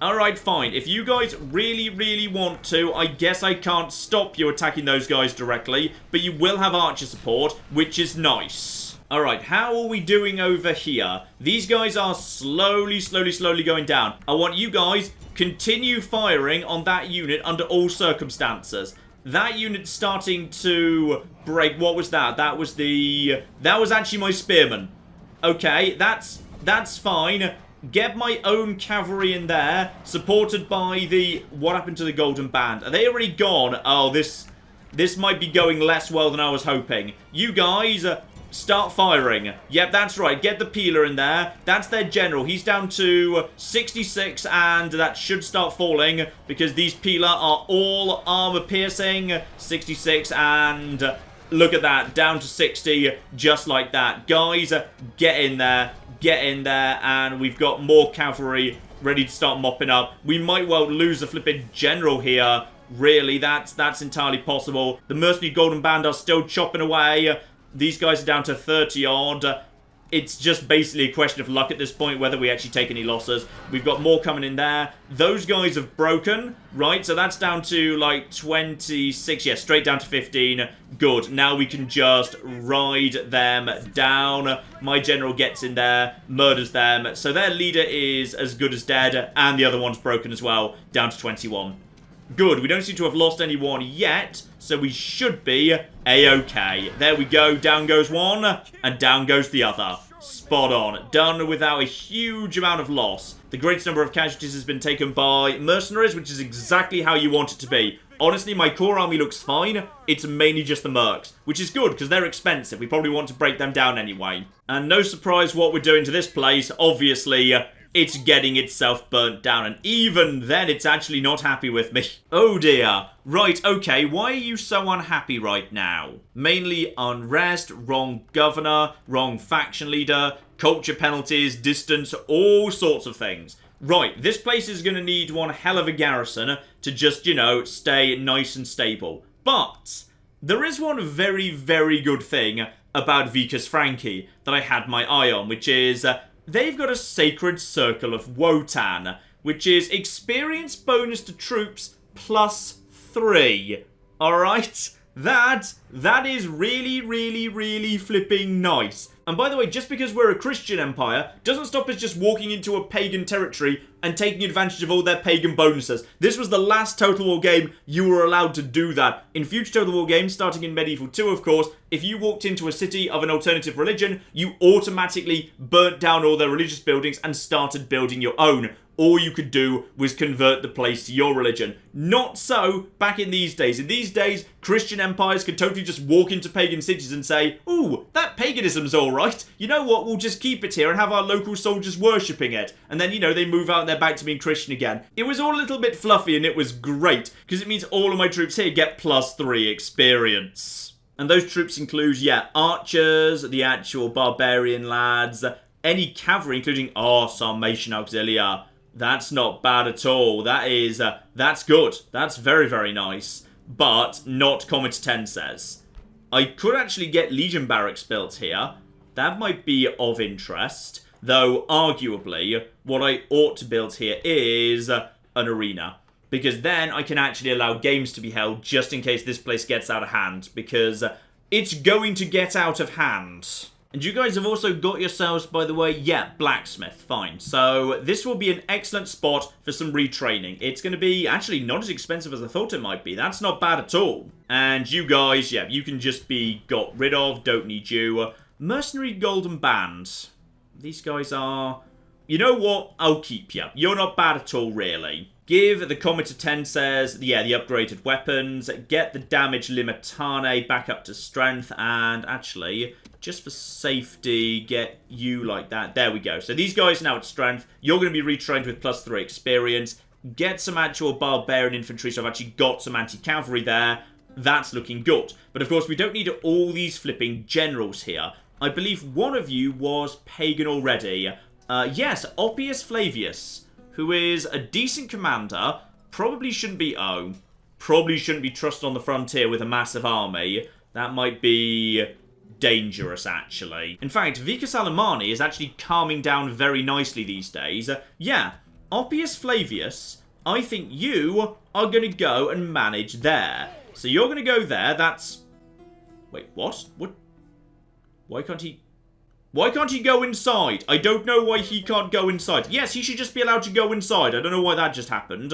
Alright, fine. If you guys really want to, I guess I can't stop you attacking those guys directly, but you will have archer support, which is nice. Alright, how are we doing over here? These guys are slowly going down. I want you guys continue firing on that unit under all circumstances. That unit's starting to break. What was that? That was actually my spearmen. Okay, that's fine. Get my own cavalry in there, supported by the... What happened to the golden band? Are they already gone? Oh, this might be going less well than I was hoping. You guys... Start firing. Yep, that's right. Get the peeler in there. That's their general. He's down to 66, and that should start falling because these peeler are all armor piercing. 66, and look at that. Down to 60, just like that. Guys, get in there. Get in there, and we've got more cavalry ready to start mopping up. We might well lose the flipping general here. Really, that's entirely possible. The mercenary golden band are still chopping away. These guys are down to 30 odd. It's just basically a question of luck at this point, whether we actually take any losses. We've got more coming in there. Those guys have broken, right? So that's down to like 26. Yeah, straight down to 15. Good. Now we can just ride them down. My general gets in there, murders them. So their leader is as good as dead, and the other one's broken as well, down to 21. Good, we don't seem to have lost anyone yet, so we should be A-okay. There we go, down goes one, and down goes the other. Spot on. Done without a huge amount of loss. The greatest number of casualties has been taken by mercenaries, which is exactly how you want it to be. Honestly, my core army looks fine. It's mainly just the mercs, which is good, because they're expensive. We probably want to break them down anyway. And no surprise what we're doing to this place, obviously... It's getting itself burnt down, and even then it's actually not happy with me. Oh dear. Right, okay, why are you so unhappy right now? Mainly unrest, wrong governor, wrong faction leader, culture penalties, distance, all sorts of things. Right, this place is going to need one hell of a garrison to just, you know, stay nice and stable. But there is one very good thing about Vicus Franchi that I had my eye on, which is... They've got a Sacred Circle of Wotan, which is experience bonus to troops +3. Alright? That is really flipping nice. And by the way, just because we're a Christian empire doesn't stop us just walking into a pagan territory and taking advantage of all their pagan bonuses. This was the last Total War game you were allowed to do that. In future Total War games, starting in Medieval 2 of course, if you walked into a city of an alternative religion, you automatically burnt down all their religious buildings and started building your own. All you could do was convert the place to your religion. Not so back in these days. In these days, Christian empires could totally just walk into pagan cities and say, ooh, that paganism's alright. You know what, we'll just keep it here and have our local soldiers worshipping it. And then, you know, they move out and they're back to being Christian again. It was all a little bit fluffy and it was great, because it means all of my troops here get +3 experience. And those troops include, yeah, archers, the actual barbarian lads, any cavalry, including, Sarmatian Xillia. That's not bad at all. That's good. That's very nice. But not Comet 10 says. I could actually get Legion Barracks built here. That might be of interest. Though, arguably, what I ought to build here is an arena. Because then I can actually allow games to be held just in case this place gets out of hand. Because it's going to get out of hand. And you guys have also got yourselves, by the way, yeah, blacksmith, fine. So this will be an excellent spot for some retraining. It's going to be actually not as expensive as I thought it might be. That's not bad at all. And you guys, yeah, you can just be got rid of, don't need you. Mercenary Golden Band. These guys are... You know what? I'll keep you. You're not bad at all, really. Give the Comet 10 says, yeah, the upgraded weapons. Get the damage limitane back up to strength. And actually, just for safety, get you like that. There we go. So these guys now at strength. You're going to be retrained with +3 experience. Get some actual barbarian infantry. So I've actually got some anti-cavalry there. That's looking good. But of course, we don't need all these flipping generals here. I believe one of you was pagan already. Yes, Oppius Flavius, who is a decent commander, probably shouldn't be trusted on the frontier with a massive army. That might be dangerous, actually. In fact, Vicus Alemanni is actually calming down very nicely these days. Yeah, Oppius Flavius, I think you are going to go and manage there. So you're going to go there, that's... Wait, what? What? Why can't he go inside? I don't know why he can't go inside. Yes, he should just be allowed to go inside. I don't know why that just happened.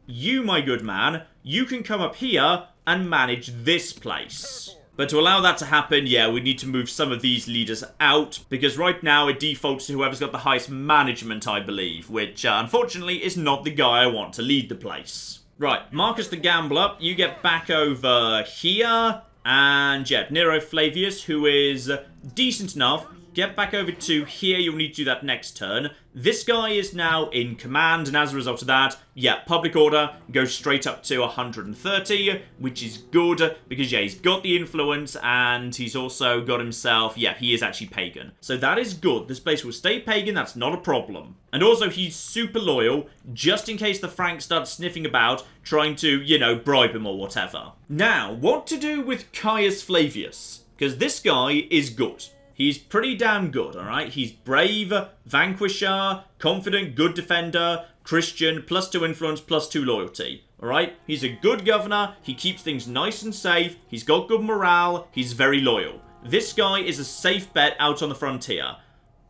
You, my good man, you can come up here and manage this place. But to allow that to happen, yeah, we need to move some of these leaders out, because right now it defaults to whoever's got the highest management, I believe, which, unfortunately, is not the guy I want to lead the place. Right, Marcus the Gambler, you get back over here, and, yeah, Nero Flavius, who is decent enough. Get back over to here, you'll need to do that next turn. This guy is now in command, and as a result of that, yeah, public order goes straight up to 130, which is good, because, yeah, he's got the influence, and he's also got himself, yeah, he is actually pagan. So that is good. This place will stay pagan, that's not a problem. And also, he's super loyal, just in case the Franks start sniffing about, trying to, you know, bribe him or whatever. Now, what to do with Caius Flavius? Because this guy is good. He's pretty damn good, alright? He's brave, vanquisher, confident, good defender, Christian, +2 influence, +2 loyalty. Alright? He's a good governor, he keeps things nice and safe, he's got good morale, he's very loyal. This guy is a safe bet out on the frontier.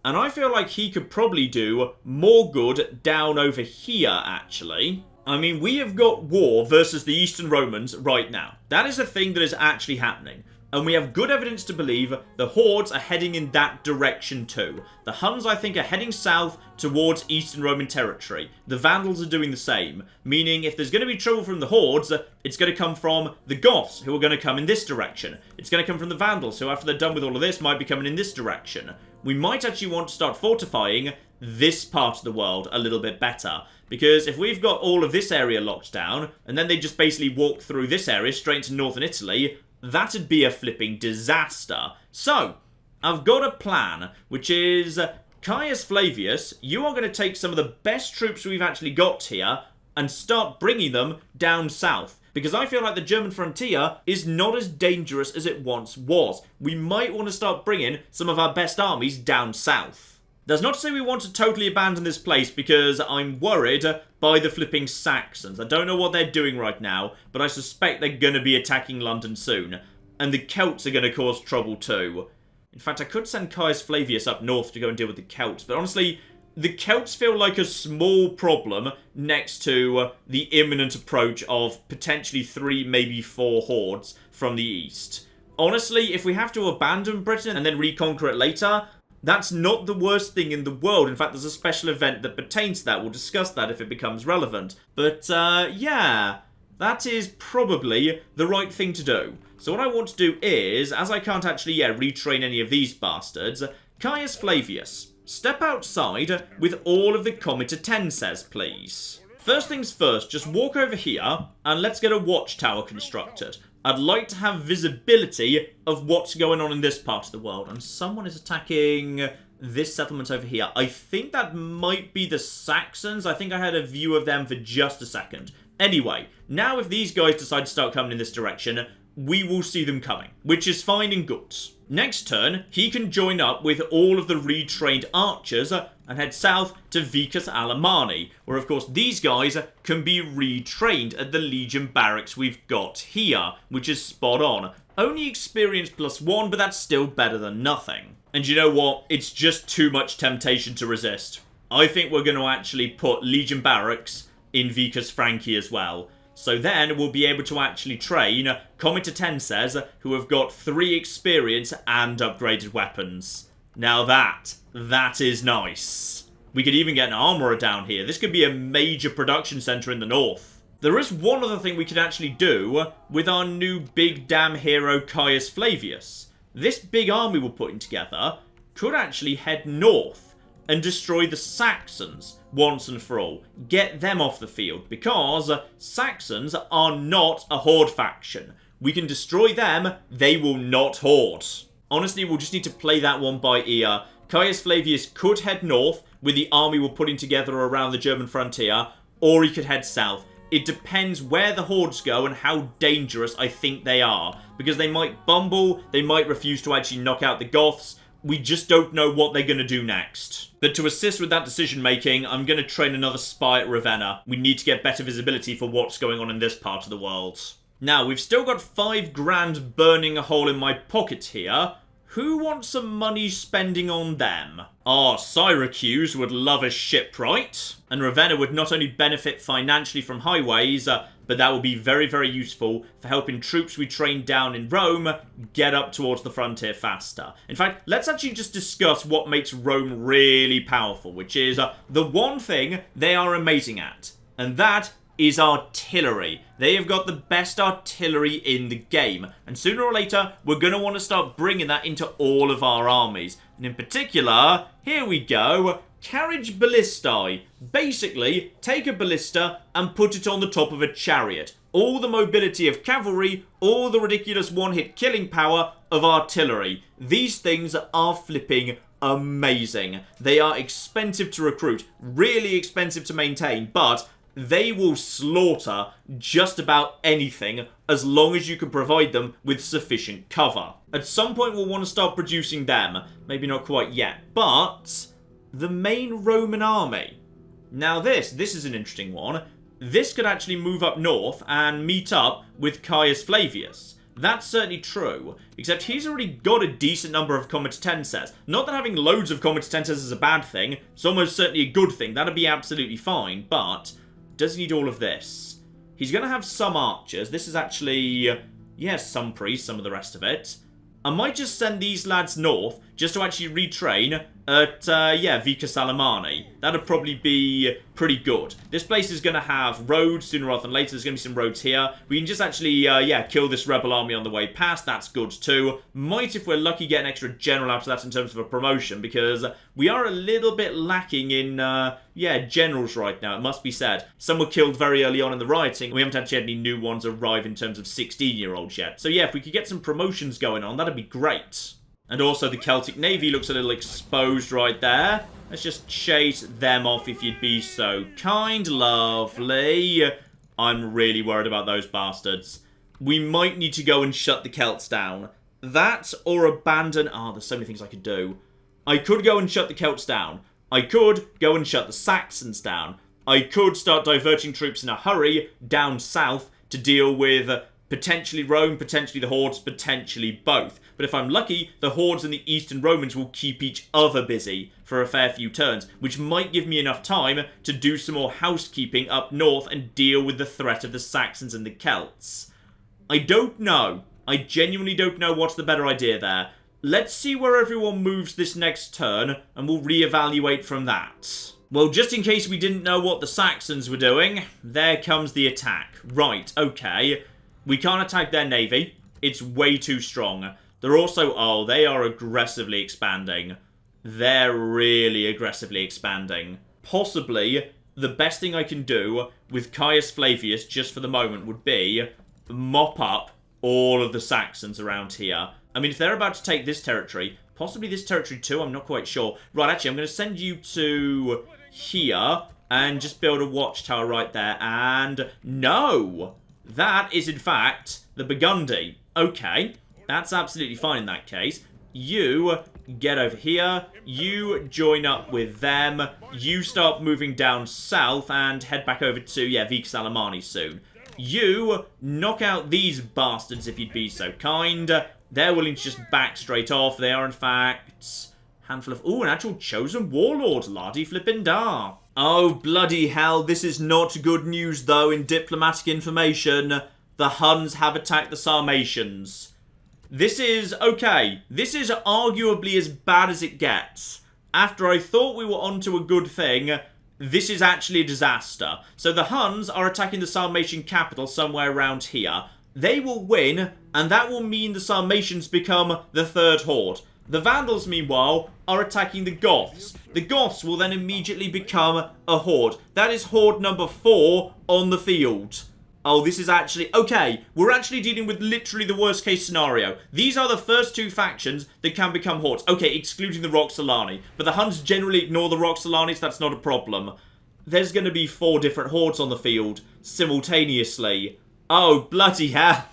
And I feel like he could probably do more good down over here, actually. I mean, we have got war versus the Eastern Romans right now. That is a thing that is actually happening. And we have good evidence to believe the Hordes are heading in that direction too. The Huns, I think, are heading south towards Eastern Roman territory. The Vandals are doing the same. Meaning, if there's going to be trouble from the Hordes, it's going to come from the Goths, who are going to come in this direction. It's going to come from the Vandals, who after they're done with all of this, might be coming in this direction. We might actually want to start fortifying this part of the world a little bit better. Because if we've got all of this area locked down, and then they just basically walk through this area straight into northern Italy, that'd be a flipping disaster. So, I've got a plan, which is Caius Flavius, you are going to take some of the best troops we've actually got here and start bringing them down south. Because I feel like the German frontier is not as dangerous as it once was. We might want to start bringing some of our best armies down south. That's not to say we want to totally abandon this place, because I'm worried by the flipping Saxons. I don't know what they're doing right now, but I suspect they're going to be attacking London soon. And the Celts are going to cause trouble too. In fact, I could send Caius Flavius up north to go and deal with the Celts, but honestly, the Celts feel like a small problem next to the imminent approach of potentially 3, maybe 4 hordes from the east. Honestly, if we have to abandon Britain and then reconquer it later, that's not the worst thing in the world. In fact, there's a special event that pertains to that. We'll discuss that if it becomes relevant. But, yeah, that is probably the right thing to do. So what I want to do is, as I can't actually, retrain any of these bastards, Caius Flavius, step outside with all of the Comet 10 says, please. First things first, just walk over here and let's get a watchtower constructed. I'd like to have visibility of what's going on in this part of the world. And someone is attacking this settlement over here. I think that might be the Saxons. I think I had a view of them for just a second. Anyway, now if these guys decide to start coming in this direction, we will see them coming, which is fine and good. Next turn, he can join up with all of the retrained archers and head south to Vicus Alemanni, where of course these guys can be retrained at the Legion barracks we've got here, which is spot on. Only experience +1, but that's still better than nothing. And you know what? It's just too much temptation to resist. I think we're going to actually put Legion Barracks in Vicus Franchi as well. So then we'll be able to actually train Comitatenses who have got 3 experience and upgraded weapons. Now that is nice. We could even get an armourer down here. This could be a major production centre in the north. There is one other thing we could actually do with our new big damn hero Caius Flavius. This big army we're putting together could actually head north and destroy the Saxons once and for all. Get them off the field, because Saxons are not a Horde faction. We can destroy them, they will not Horde. Honestly, we'll just need to play that one by ear. Caius Flavius could head north with the army we're putting together around the German frontier, or he could head south. It depends where the Hordes go and how dangerous I think they are, because they might bumble, they might refuse to actually knock out the Goths. We just don't know what they're going to do next. But to assist with that decision making, I'm going to train another spy at Ravenna. We need to get better visibility for what's going on in this part of the world. Now, we've still got 5 grand burning a hole in my pocket here. Who wants some money spending on them? Syracuse would love a shipwright. And Ravenna would not only benefit financially from highways, but that will be very, very useful for helping troops we train down in Rome get up towards the frontier faster. In fact, let's actually just discuss what makes Rome really powerful, which is the one thing they are amazing at, and that is artillery. They have got the best artillery in the game, and sooner or later we're going to want to start bringing that into all of our armies. And in particular, here we go, carriage ballistae. Basically, take a ballista and put it on the top of a chariot. All the mobility of cavalry, all the ridiculous one-hit killing power of artillery. These things are flipping amazing. They are expensive to recruit, really expensive to maintain, but they will slaughter just about anything as long as you can provide them with sufficient cover. At some point we'll want to start producing them. Maybe not quite yet, but the main Roman army. Now this is an interesting one. This could actually move up north and meet up with Caius Flavius. That's certainly true, except he's already got a decent number of comitatenses. Not that having loads of comitatenses is a bad thing, it's almost certainly a good thing, that'd be absolutely fine, but does he need all of this? He's going to have some archers. This is actually, yes, some priests, some of the rest of it. I might just send these lads north just to actually retrain at, Vicus Alemanni. That'd probably be pretty good. This place is going to have roads sooner rather than later. There's going to be some roads here. We can just actually, kill this rebel army on the way past. That's good too. Might, if we're lucky, get an extra general after that in terms of a promotion, because we are a little bit lacking in, generals right now, it must be said. Some were killed very early on in the rioting. We haven't actually had any new ones arrive in terms of 16-year-olds yet. So yeah, if we could get some promotions going on, that'd be great. And also the Celtic Navy looks a little exposed right there. Let's just chase them off if you'd be so kind. Lovely. I'm really worried about those bastards. We might need to go and shut the Celts down. That or abandon... there's so many things I could do. I could go and shut the Celts down. I could go and shut the Saxons down. I could start diverting troops in a hurry down south to deal with potentially Rome, potentially the Hordes, potentially both. But if I'm lucky, the Hordes and the Eastern Romans will keep each other busy for a fair few turns, which might give me enough time to do some more housekeeping up north and deal with the threat of the Saxons and the Celts. I don't know. I genuinely don't know what's the better idea there. Let's see where everyone moves this next turn, and we'll reevaluate from that. Well, just in case we didn't know what the Saxons were doing, there comes the attack. Right, okay. We can't attack their navy. It's way too strong. They're also, they are aggressively expanding. They're really aggressively expanding. Possibly, the best thing I can do with Caius Flavius, just for the moment, would be mop up all of the Saxons around here. I mean, if they're about to take this territory, possibly this territory too, I'm not quite sure. Right, actually, I'm going to send you to here and just build a watchtower right there. And no! That is, in fact, the Burgundy. Okay. That's absolutely fine in that case. You get over here. You join up with them. You start moving down south and head back over to, Vicus Alemanni soon. You knock out these bastards if you'd be so kind. They're willing to just back straight off. They are, in fact, handful of... Ooh, an actual chosen warlord. Lardy Flippin Da. Oh, bloody hell. This is not good news, though, in diplomatic information. The Huns have attacked the Sarmatians. This is... Okay. This is arguably as bad as it gets. After I thought we were onto a good thing, this is actually a disaster. So the Huns are attacking the Sarmatian capital somewhere around here. They will win, and that will mean the Sarmatians become the third horde. The Vandals, meanwhile, are attacking the Goths. The Goths will then immediately become a horde. That is horde number 4 on the field. Oh, this is actually... Okay, we're actually dealing with literally the worst case scenario. These are the first 2 factions that can become hordes. Okay, excluding the Roxolani. But the Huns generally ignore the Roxolani, so that's not a problem. There's going to be 4 different hordes on the field simultaneously. Oh, bloody hell.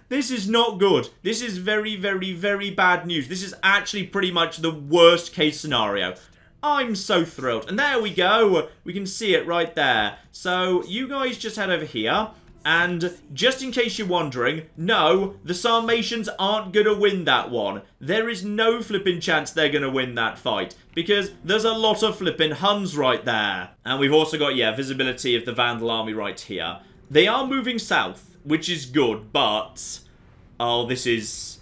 This is not good. This is very, very, very bad news. This is actually pretty much the worst case scenario. I'm so thrilled. And there we go. We can see it right there. So, you guys just head over here. And just in case you're wondering, no, the Sarmatians aren't going to win that one. There is no flipping chance they're going to win that fight. Because there's a lot of flipping Huns right there. And we've also got, yeah, visibility of the Vandal army right here. They are moving south, which is good, but... Oh, this is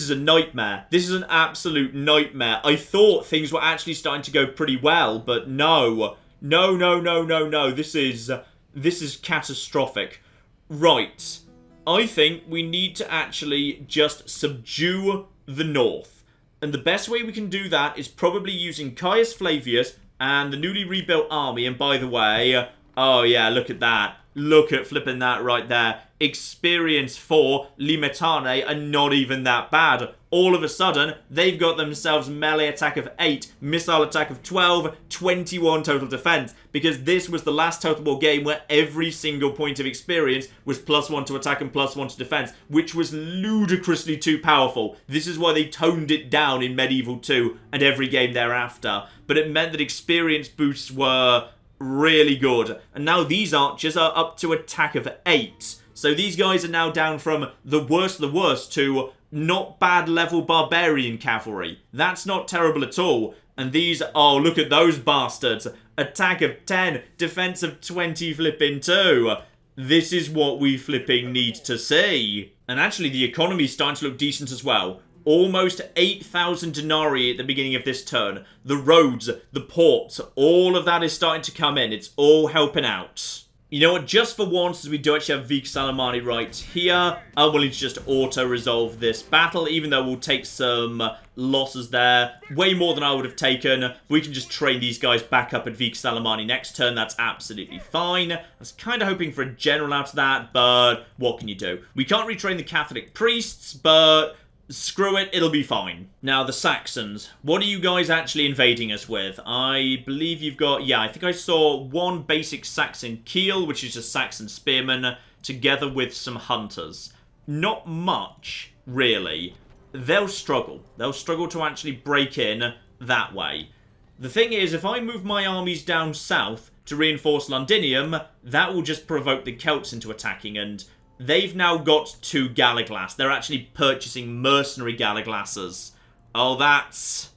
a nightmare. This is an absolute nightmare. I thought things were actually starting to go pretty well, but no. No, no, no, no, no. This is catastrophic. Right. I think we need to actually just subdue the north. And the best way we can do that is probably using Caius Flavius and the newly rebuilt army. And by the way, oh yeah, look at that. Look at flipping that right there. Experience 4, Limetane, and not even that bad. All of a sudden, they've got themselves melee attack of 8, missile attack of 12, 21 total defense. Because this was the last Total War game where every single point of experience was +1 to attack and +1 to defense, which was ludicrously too powerful. This is why they toned it down in Medieval 2 and every game thereafter. But it meant that experience boosts were really good. And now these archers are up to attack of 8. So these guys are now down from the worst of the worst to not bad level barbarian cavalry. That's not terrible at all. And these, oh, look at those bastards. Attack of 10, defense of 20 flipping 2. This is what we flipping need to see. And actually the economy is starting to look decent as well. Almost 8,000 denarii at the beginning of this turn. The roads, the ports, all of that is starting to come in. It's all helping out. You know what, just for once, as we do actually have Vic Salamani right here, I'm willing to just auto-resolve this battle, even though we'll take some losses there. Way more than I would have taken. We can just train these guys back up at Vic Salamani next turn. That's absolutely fine. I was kind of hoping for a general out of that, but what can you do? We can't retrain the Catholic priests, but... screw it, it'll be fine. Now, the Saxons. What are you guys actually invading us with? I believe you've got... Yeah, I think I saw one basic Saxon Keel, which is just Saxon Spearmen, together with some Hunters. Not much, really. They'll struggle. They'll struggle to actually break in that way. The thing is, if I move my armies down south to reinforce Londinium, that will just provoke the Celts into attacking, and... they've now got 2 Galaglass. They're actually purchasing mercenary Galaglasses. Oh, that's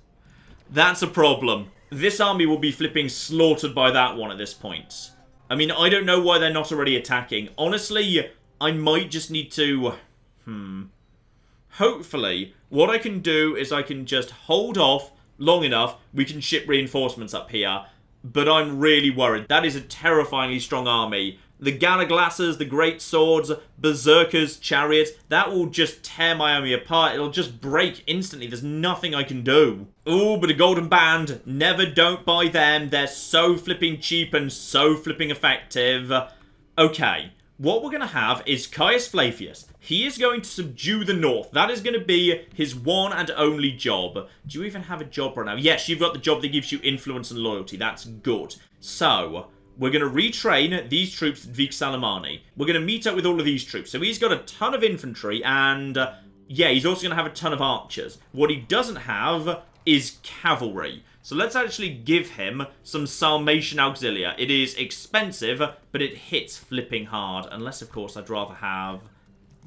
a problem. This army will be flipping slaughtered by that one at this point. I mean, I don't know why they're not already attacking. Honestly, I might just need to... Hopefully, what I can do is I can just hold off long enough. We can ship reinforcements up here. But I'm really worried. That is a terrifyingly strong army. The Galaglasses, the Great Swords, Berserkers, Chariots, that will just tear my army apart. It'll just break instantly. There's nothing I can do. Ooh, but a Golden Band. Never don't buy them. They're so flipping cheap and so flipping effective. Okay, what we're going to have is Caius Flavius. He is going to subdue the north. That is going to be his one and only job. Do you even have a job right now? Yes, you've got the job that gives you influence and loyalty. That's good. So... we're going to retrain these troops at Vic Salamani. We're going to meet up with all of these troops. So he's got a ton of infantry and, yeah, he's also going to have a ton of archers. What he doesn't have is cavalry. So let's actually give him some Sarmatian Auxilia. It is expensive, but it hits flipping hard. Unless, of course, I'd rather have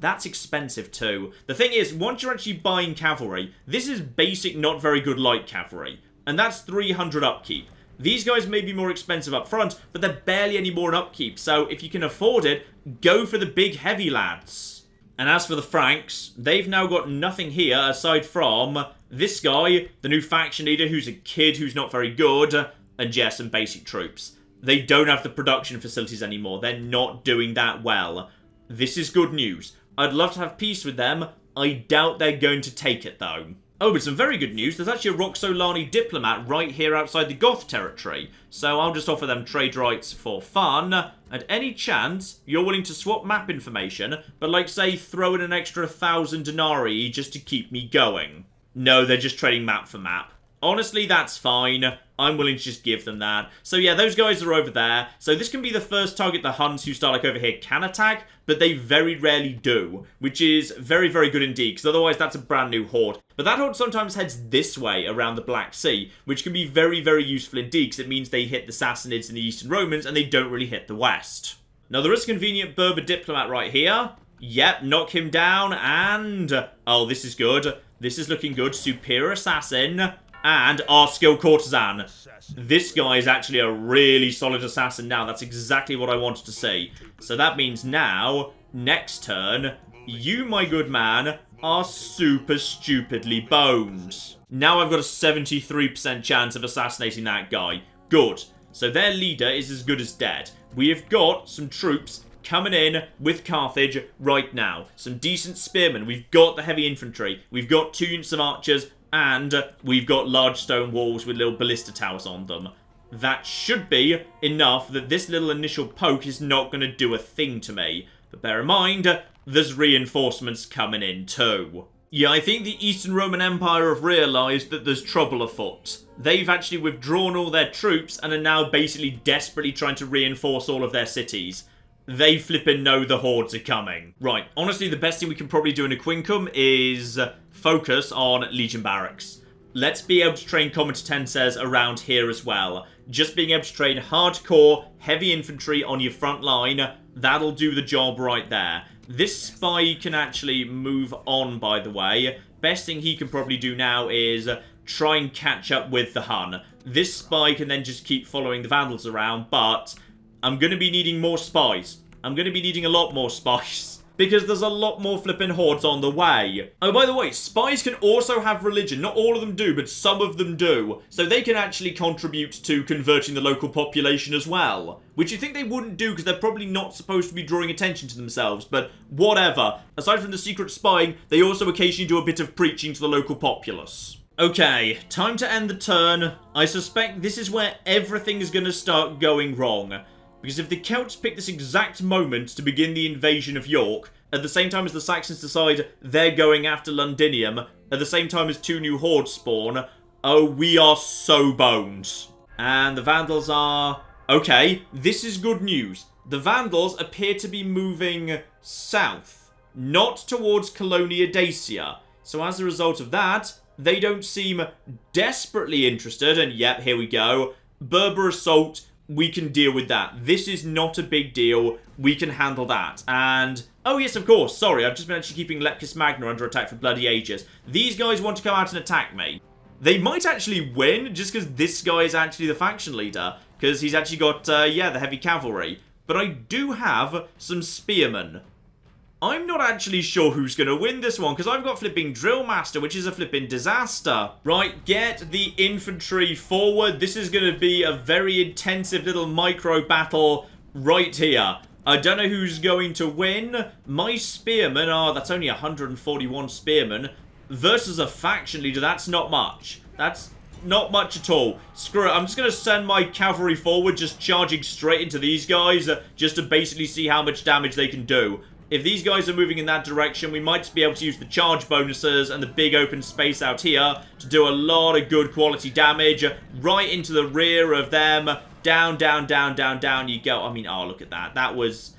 That's expensive too. The thing is, once you're actually buying cavalry, this is basic, not very good light cavalry. And that's 300 upkeep. These guys may be more expensive up front, but they're barely any more in upkeep. So if you can afford it, go for the big heavy lads. And as for the Franks, they've now got nothing here aside from this guy, the new faction leader, who's a kid who's not very good, and yeah, some basic troops. They don't have the production facilities anymore. They're not doing that well. This is good news. I'd love to have peace with them. I doubt they're going to take it, though. Oh, but some very good news. There's actually a Roxolani diplomat right here outside the Goth territory. So I'll just offer them trade rights for fun. And any chance you're willing to swap map information, but like, say, throw in an extra 1,000 denarii just to keep me going. No, they're just trading map for map. Honestly, that's fine. I'm willing to just give them that. So yeah, those guys are over there. So this can be the first target the Huns who start like over here can attack, but they very rarely do, which is very, very good indeed, because otherwise that's a brand new horde. But that horde sometimes heads this way around the Black Sea, which can be very, very useful indeed, because it means they hit the Sassanids and the Eastern Romans, and they don't really hit the West. Now there is a convenient Berber diplomat right here. Yep, knock him down, and... oh, this is good. This is looking good. Superior assassin. And our skilled courtesan. This guy is actually a really solid assassin now. That's exactly what I wanted to see. So that means now, next turn, you, my good man, are super stupidly boned. Now I've got a 73% chance of assassinating that guy. Good. So their leader is as good as dead. We have got some troops coming in with Carthage right now. Some decent spearmen. We've got the heavy infantry. We've got 2 units of archers. And we've got large stone walls with little ballista towers on them. That should be enough that this little initial poke is not going to do a thing to me. But bear in mind, there's reinforcements coming in too. Yeah, I think the Eastern Roman Empire have realised that there's trouble afoot. They've actually withdrawn all their troops and are now basically desperately trying to reinforce all of their cities. They flippin' know the hordes are coming. Right, honestly, the best thing we can probably do in a quincum is focus on Legion Barracks. Let's be able to train comitatenses around here as well. Just being able to train hardcore, heavy infantry on your front line, that'll do the job right there. This spy can actually move on, by the way. Best thing he can probably do now is try and catch up with the Hun. This spy can then just keep following the Vandals around, but I'm going to be needing more spies. I'm going to be needing a lot more spies. Because there's a lot more flipping hordes on the way. Oh, by the way, spies can also have religion. Not all of them do, but some of them do. So they can actually contribute to converting the local population as well. Which you think they wouldn't do because they're probably not supposed to be drawing attention to themselves. But whatever. Aside from the secret spying, they also occasionally do a bit of preaching to the local populace. Okay, time to end the turn. I suspect this is where everything is going to start going wrong. Because if the Celts pick this exact moment to begin the invasion of York, at the same time as the Saxons decide they're going after Londinium, at the same time as 2 new hordes spawn, oh, we are so boned. And the Vandals are... okay, this is good news. The Vandals appear to be moving south, not towards Colonia, Dacia. So as a result of that, they don't seem desperately interested, and yep, here we go. Berber assault, we can deal with that. This is not a big deal. We can handle that. And, oh yes, of course, sorry, I've just been actually keeping Leptis Magna under attack for bloody ages. These guys want to come out and attack me. They might actually win, just because this guy is actually the faction leader, because he's actually got, yeah, the heavy cavalry. But I do have some spearmen. I'm not actually sure who's going to win this one, because I've got flipping Drill Master, which is a flipping disaster. Right, get the infantry forward. This is going to be a very intensive little micro battle right here. I don't know who's going to win. My spearmen are, that's only 141 spearmen, versus a faction leader. That's not much. That's not much at all. Screw it. I'm just going to send my cavalry forward, just charging straight into these guys, just to basically see how much damage they can do. If these guys are moving in that direction, we might just be able to use the charge bonuses and the big open space out here to do a lot of good quality damage right into the rear of them. Down, down, down, down, down you go. I mean, oh, look at that. That was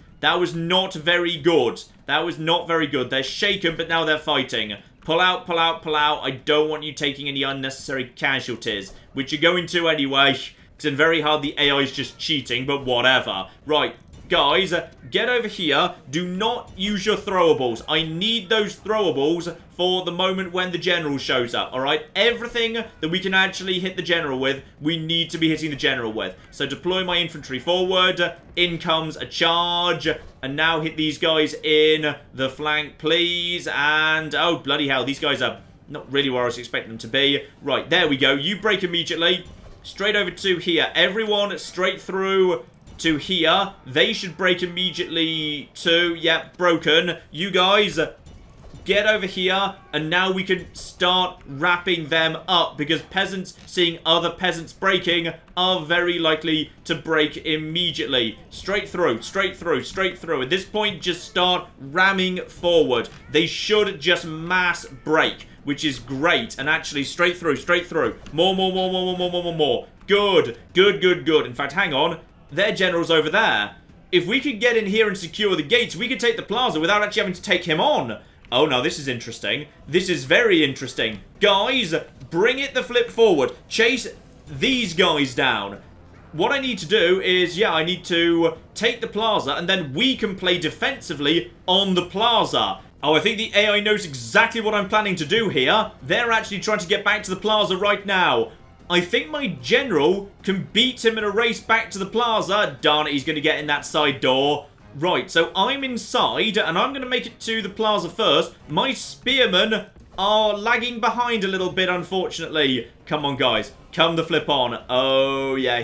not very good. That was not very good. They're shaken, but now they're fighting. Pull out, pull out, pull out. I don't want you taking any unnecessary casualties, which you're going to anyway. It's very hard. The AI is just cheating, but whatever. Right. Guys, get over here. Do not use your throwables. I need those throwables for the moment when the general shows up, alright? Everything that we can actually hit the general with, we need to be hitting the general with. So deploy my infantry forward. In comes a charge. And now hit these guys in the flank, please. And, oh, bloody hell, these guys are not really where I was expecting them to be. Right, there we go. You break immediately. Straight over to here. Everyone straight through to here. They should break immediately too. Yep, broken. You guys, get over here. And now we can start wrapping them up. Because peasants seeing other peasants breaking are very likely to break immediately. Straight through, straight through, straight through. At this point, just start ramming forward. They should just mass break, which is great. And actually, straight through, straight through. More. Good, good, good, good. In fact, hang on. Their general's over there. If we could get in here and secure the gates, we could take the plaza without actually having to take him on. Oh, no, this is interesting. This is very interesting. Guys, bring it the flip forward. Chase these guys down. What I need to do is, yeah, I need to take the plaza, and then we can play defensively on the plaza. Oh, I think the AI knows exactly what I'm planning to do here. They're actually trying to get back to the plaza right now. I think my general can beat him in a race back to the plaza. Darn it, he's going to get in that side door. Right, so I'm inside, and I'm going to make it to the plaza first. My spearmen are lagging behind a little bit, unfortunately. Come on, guys. Come the flip on. Oh, yeah,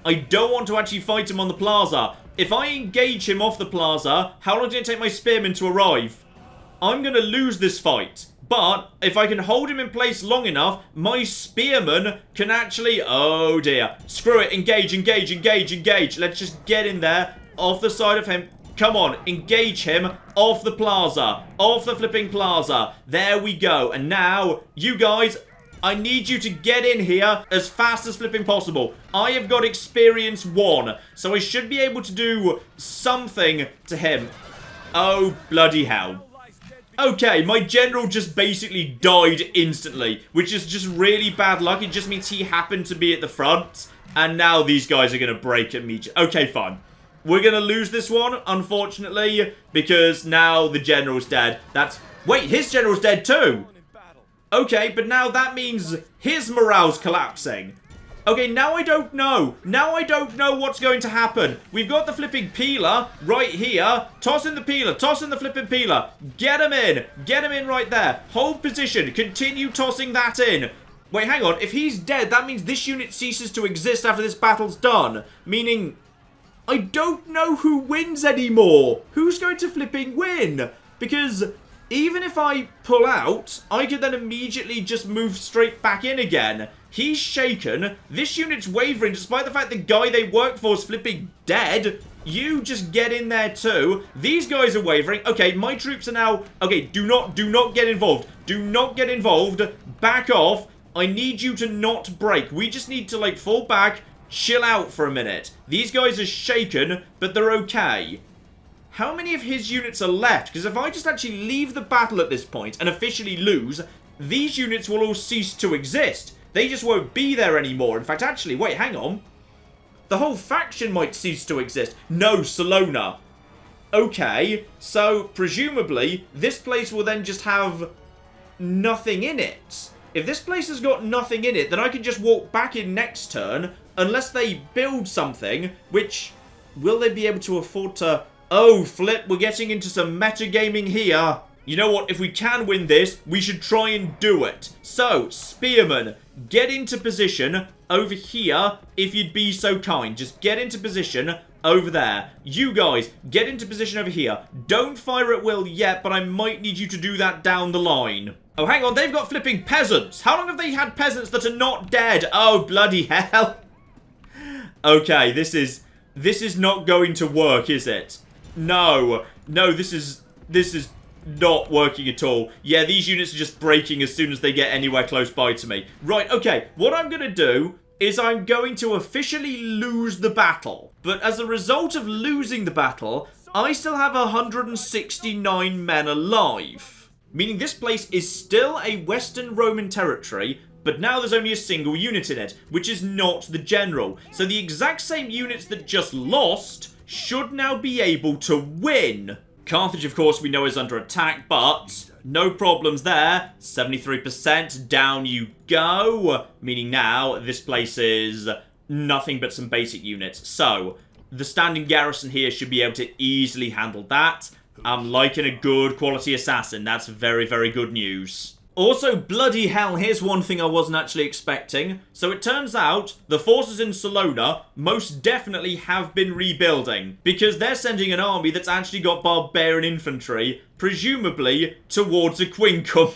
I don't want to actually fight him on the plaza. If I engage him off the plaza, how long did it take my spearmen to arrive? I'm going to lose this fight. But if I can hold him in place long enough, my spearmen can actually... Oh, dear. Screw it. Engage, engage, engage, engage. Let's just get in there off the side of him. Come on. Engage him off the plaza. Off the flipping plaza. There we go. And now, you guys... I need you to get in here as fast as flipping possible. I have got experience 1, so I should be able to do something to him. Oh, bloody hell. Okay, my general just basically died instantly, which is just really bad luck. It just means he happened to be at the front, and now these guys are going to break immediately. Okay, fine. We're going to lose this one, unfortunately, because now the general's dead. Wait, his general's dead too! Okay, but now that means his morale's collapsing. Okay, now I don't know. Now I don't know what's going to happen. We've got the flipping peeler right here. Toss in the peeler. Toss in the flipping peeler. Get him in. Get him in right there. Hold position. Continue tossing that in. Wait, hang on. If he's dead, that means this unit ceases to exist after this battle's done. Meaning, I don't know who wins anymore. Who's going to flipping win? Because... even if I pull out, I could then immediately just move straight back in again. He's shaken. This unit's wavering despite the fact the guy they work for is flipping dead. You just get in there too. These guys are wavering. Okay, my troops are now... okay, do not get involved. Do not get involved. Back off. I need you to not break. We just need to, like, fall back, chill out for a minute. These guys are shaken, but they're okay. How many of his units are left? Because if I just actually leave the battle at this point and officially lose, these units will all cease to exist. They just won't be there anymore. In fact, actually, wait, hang on. The whole faction might cease to exist. No, Solana. Okay, so presumably this place will then just have nothing in it. If this place has got nothing in it, then I can just walk back in next turn unless they build something, which will they be able to afford to... Oh, flip, we're getting into some metagaming here. You know what, if we can win this, we should try and do it. So, spearmen, get into position over here, if you'd be so kind. Just get into position over there. You guys, get into position over here. Don't fire at will yet, but I might need you to do that down the line. Oh, hang on, they've got flipping peasants. How long have they had peasants that are not dead? Oh, bloody hell. Okay, this is not going to work, is it? No, this is not working at all. Yeah, these units are just breaking as soon as they get anywhere close by to me. Right, okay, what I'm going to do is I'm going to officially lose the battle. But as a result of losing the battle, I still have 169 men alive. Meaning this place is still a Western Roman territory, but now there's only a single unit in it, which is not the general. So the exact same units that just lost... should now be able to win. Carthage, of course, we know is under attack, but no problems there. 73% down you go. Meaning now this place is nothing but some basic units. So the standing garrison here should be able to easily handle that. I'm liking a good quality assassin. That's very, very good news. Also, bloody hell, here's one thing I wasn't actually expecting. So it turns out the forces in Salona most definitely have been rebuilding, because they're sending an army that's actually got barbarian infantry, presumably towards Aquincum.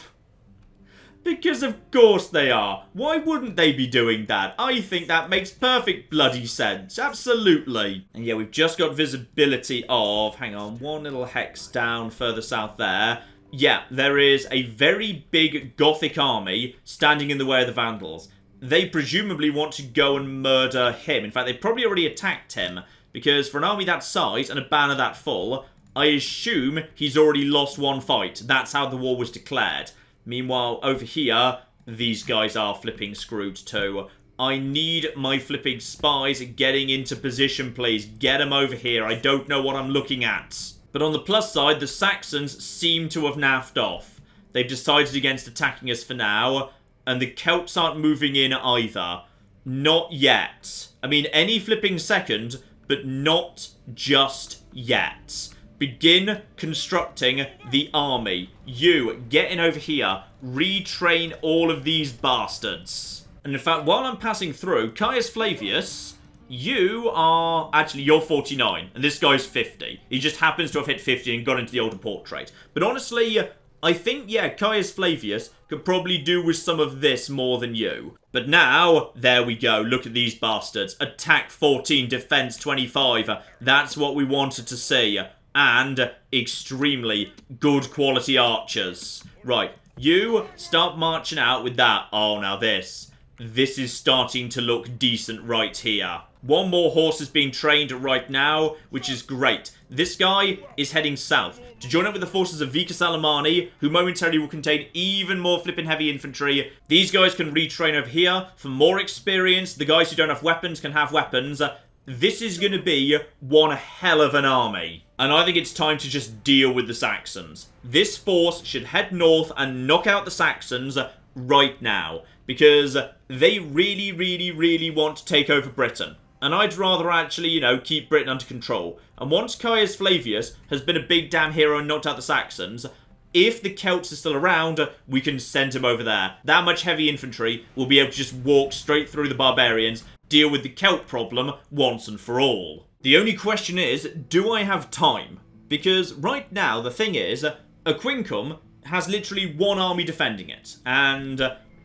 Because of course they are. Why wouldn't they be doing that? I think that makes perfect bloody sense. Absolutely. And yeah, we've just got visibility of, hang on, one little hex down further south there. Yeah, there is a very big Gothic army standing in the way of the Vandals. They presumably want to go and murder him. In fact, they probably already attacked him, because for an army that size and a banner that full, I assume he's already lost one fight. That's how the war was declared. Meanwhile, over here, these guys are flipping screwed too. I need my flipping spies getting into position, please. Get them over here. I don't know what I'm looking at. But on the plus side, the Saxons seem to have naffed off. They've decided against attacking us for now, and the Celts aren't moving in either. Not yet. I mean, any flipping second, but not just yet. Begin constructing the army. You, get in over here. Retrain all of these bastards. And in fact, while I'm passing through, Caius Flavius, you are... Actually, you're 49, and this guy's 50. He just happens to have hit 50 and got into the older portrait. But honestly, I think, yeah, Caius Flavius could probably do with some of this more than you. But now, there we go. Look at these bastards. Attack 14, defense 25. That's what we wanted to see. And extremely good quality archers. Right, you start marching out with that. Oh, now this is starting to look decent right here. One more horse is being trained right now, which is great. This guy is heading south to join up with the forces of Vicus Alemanni, who momentarily will contain even more flipping heavy infantry. These guys can retrain over here for more experience. The guys who don't have weapons can have weapons. This is going to be one hell of an army. And I think it's time to just deal with the Saxons. This force should head north and knock out the Saxons right now, because they really, really, really want to take over Britain. And I'd rather actually, you know, keep Britain under control. And once Caius Flavius has been a big damn hero and knocked out the Saxons, if the Celts are still around, we can send him over there. That much heavy infantry will be able to just walk straight through the barbarians, deal with the Celt problem once and for all. The only question is, do I have time? Because right now, the thing is, Aquincum has literally one army defending it. And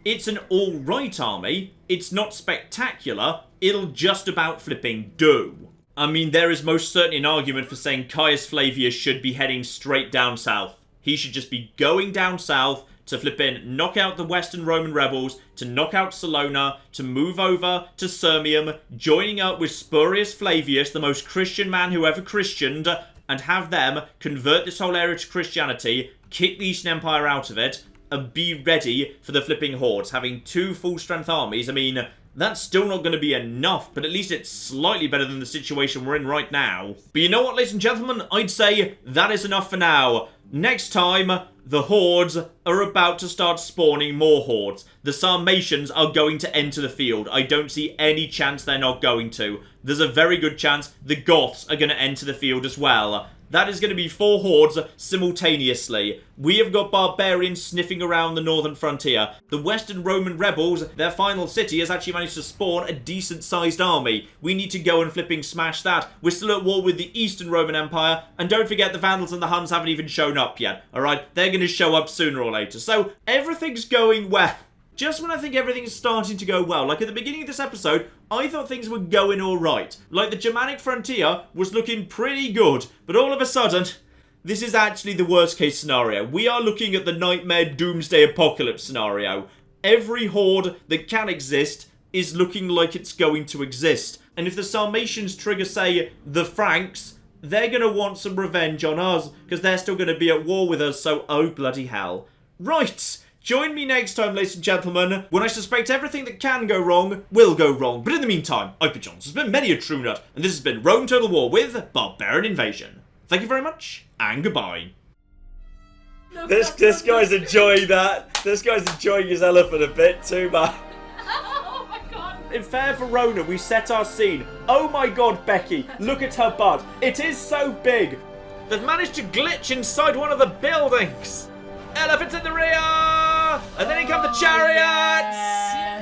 it's an alright army. It's not spectacular. It'll just about flipping do. I mean, there is most certainly an argument for saying Caius Flavius should be heading straight down south. He should just be going down south to flip in, knock out the Western Roman rebels, to knock out Salona, to move over to Sirmium, joining up with Spurius Flavius, the most Christian man who ever Christianed, and have them convert this whole area to Christianity, kick the Eastern Empire out of it, and be ready for the flipping Hordes. Having two full-strength armies, I mean, that's still not going to be enough, but at least it's slightly better than the situation we're in right now. But you know what, ladies and gentlemen? I'd say that is enough for now. Next time, the Hordes are about to start spawning more Hordes. The Sarmatians are going to enter the field. I don't see any chance they're not going to. There's a very good chance the Goths are going to enter the field as well. That is going to be 4 Hordes simultaneously. We have got barbarians sniffing around the northern frontier. The Western Roman rebels, their final city, has actually managed to spawn a decent-sized army. We need to go and flipping smash that. We're still at war with the Eastern Roman Empire, and don't forget the Vandals and the Huns haven't even shown up yet. Alright, they're going to show up sooner or later. So, everything's going well. Just when I think everything's starting to go well, like at the beginning of this episode, I thought things were going alright. Like the Germanic frontier was looking pretty good, but all of a sudden, this is actually the worst case scenario. We are looking at the nightmare doomsday apocalypse scenario. Every horde that can exist is looking like it's going to exist. And if the Sarmatians trigger, say, the Franks, they're going to want some revenge on us, because they're still going to be at war with us, so oh bloody hell. Right! Join me next time, ladies and gentlemen, when I suspect everything that can go wrong will go wrong. But in the meantime, I've been John. This has been many a true nut, and this has been Rome Total War with Barbarian Invasion. Thank you very much, and goodbye. This guy's enjoying that. This guy's enjoying his elephant a bit too much. Oh my god. In fair Verona, we set our scene. Oh my god, Becky, look at her butt. It is so big. They've managed to glitch inside one of the buildings. Elephants in the rear! And then here come the chariots!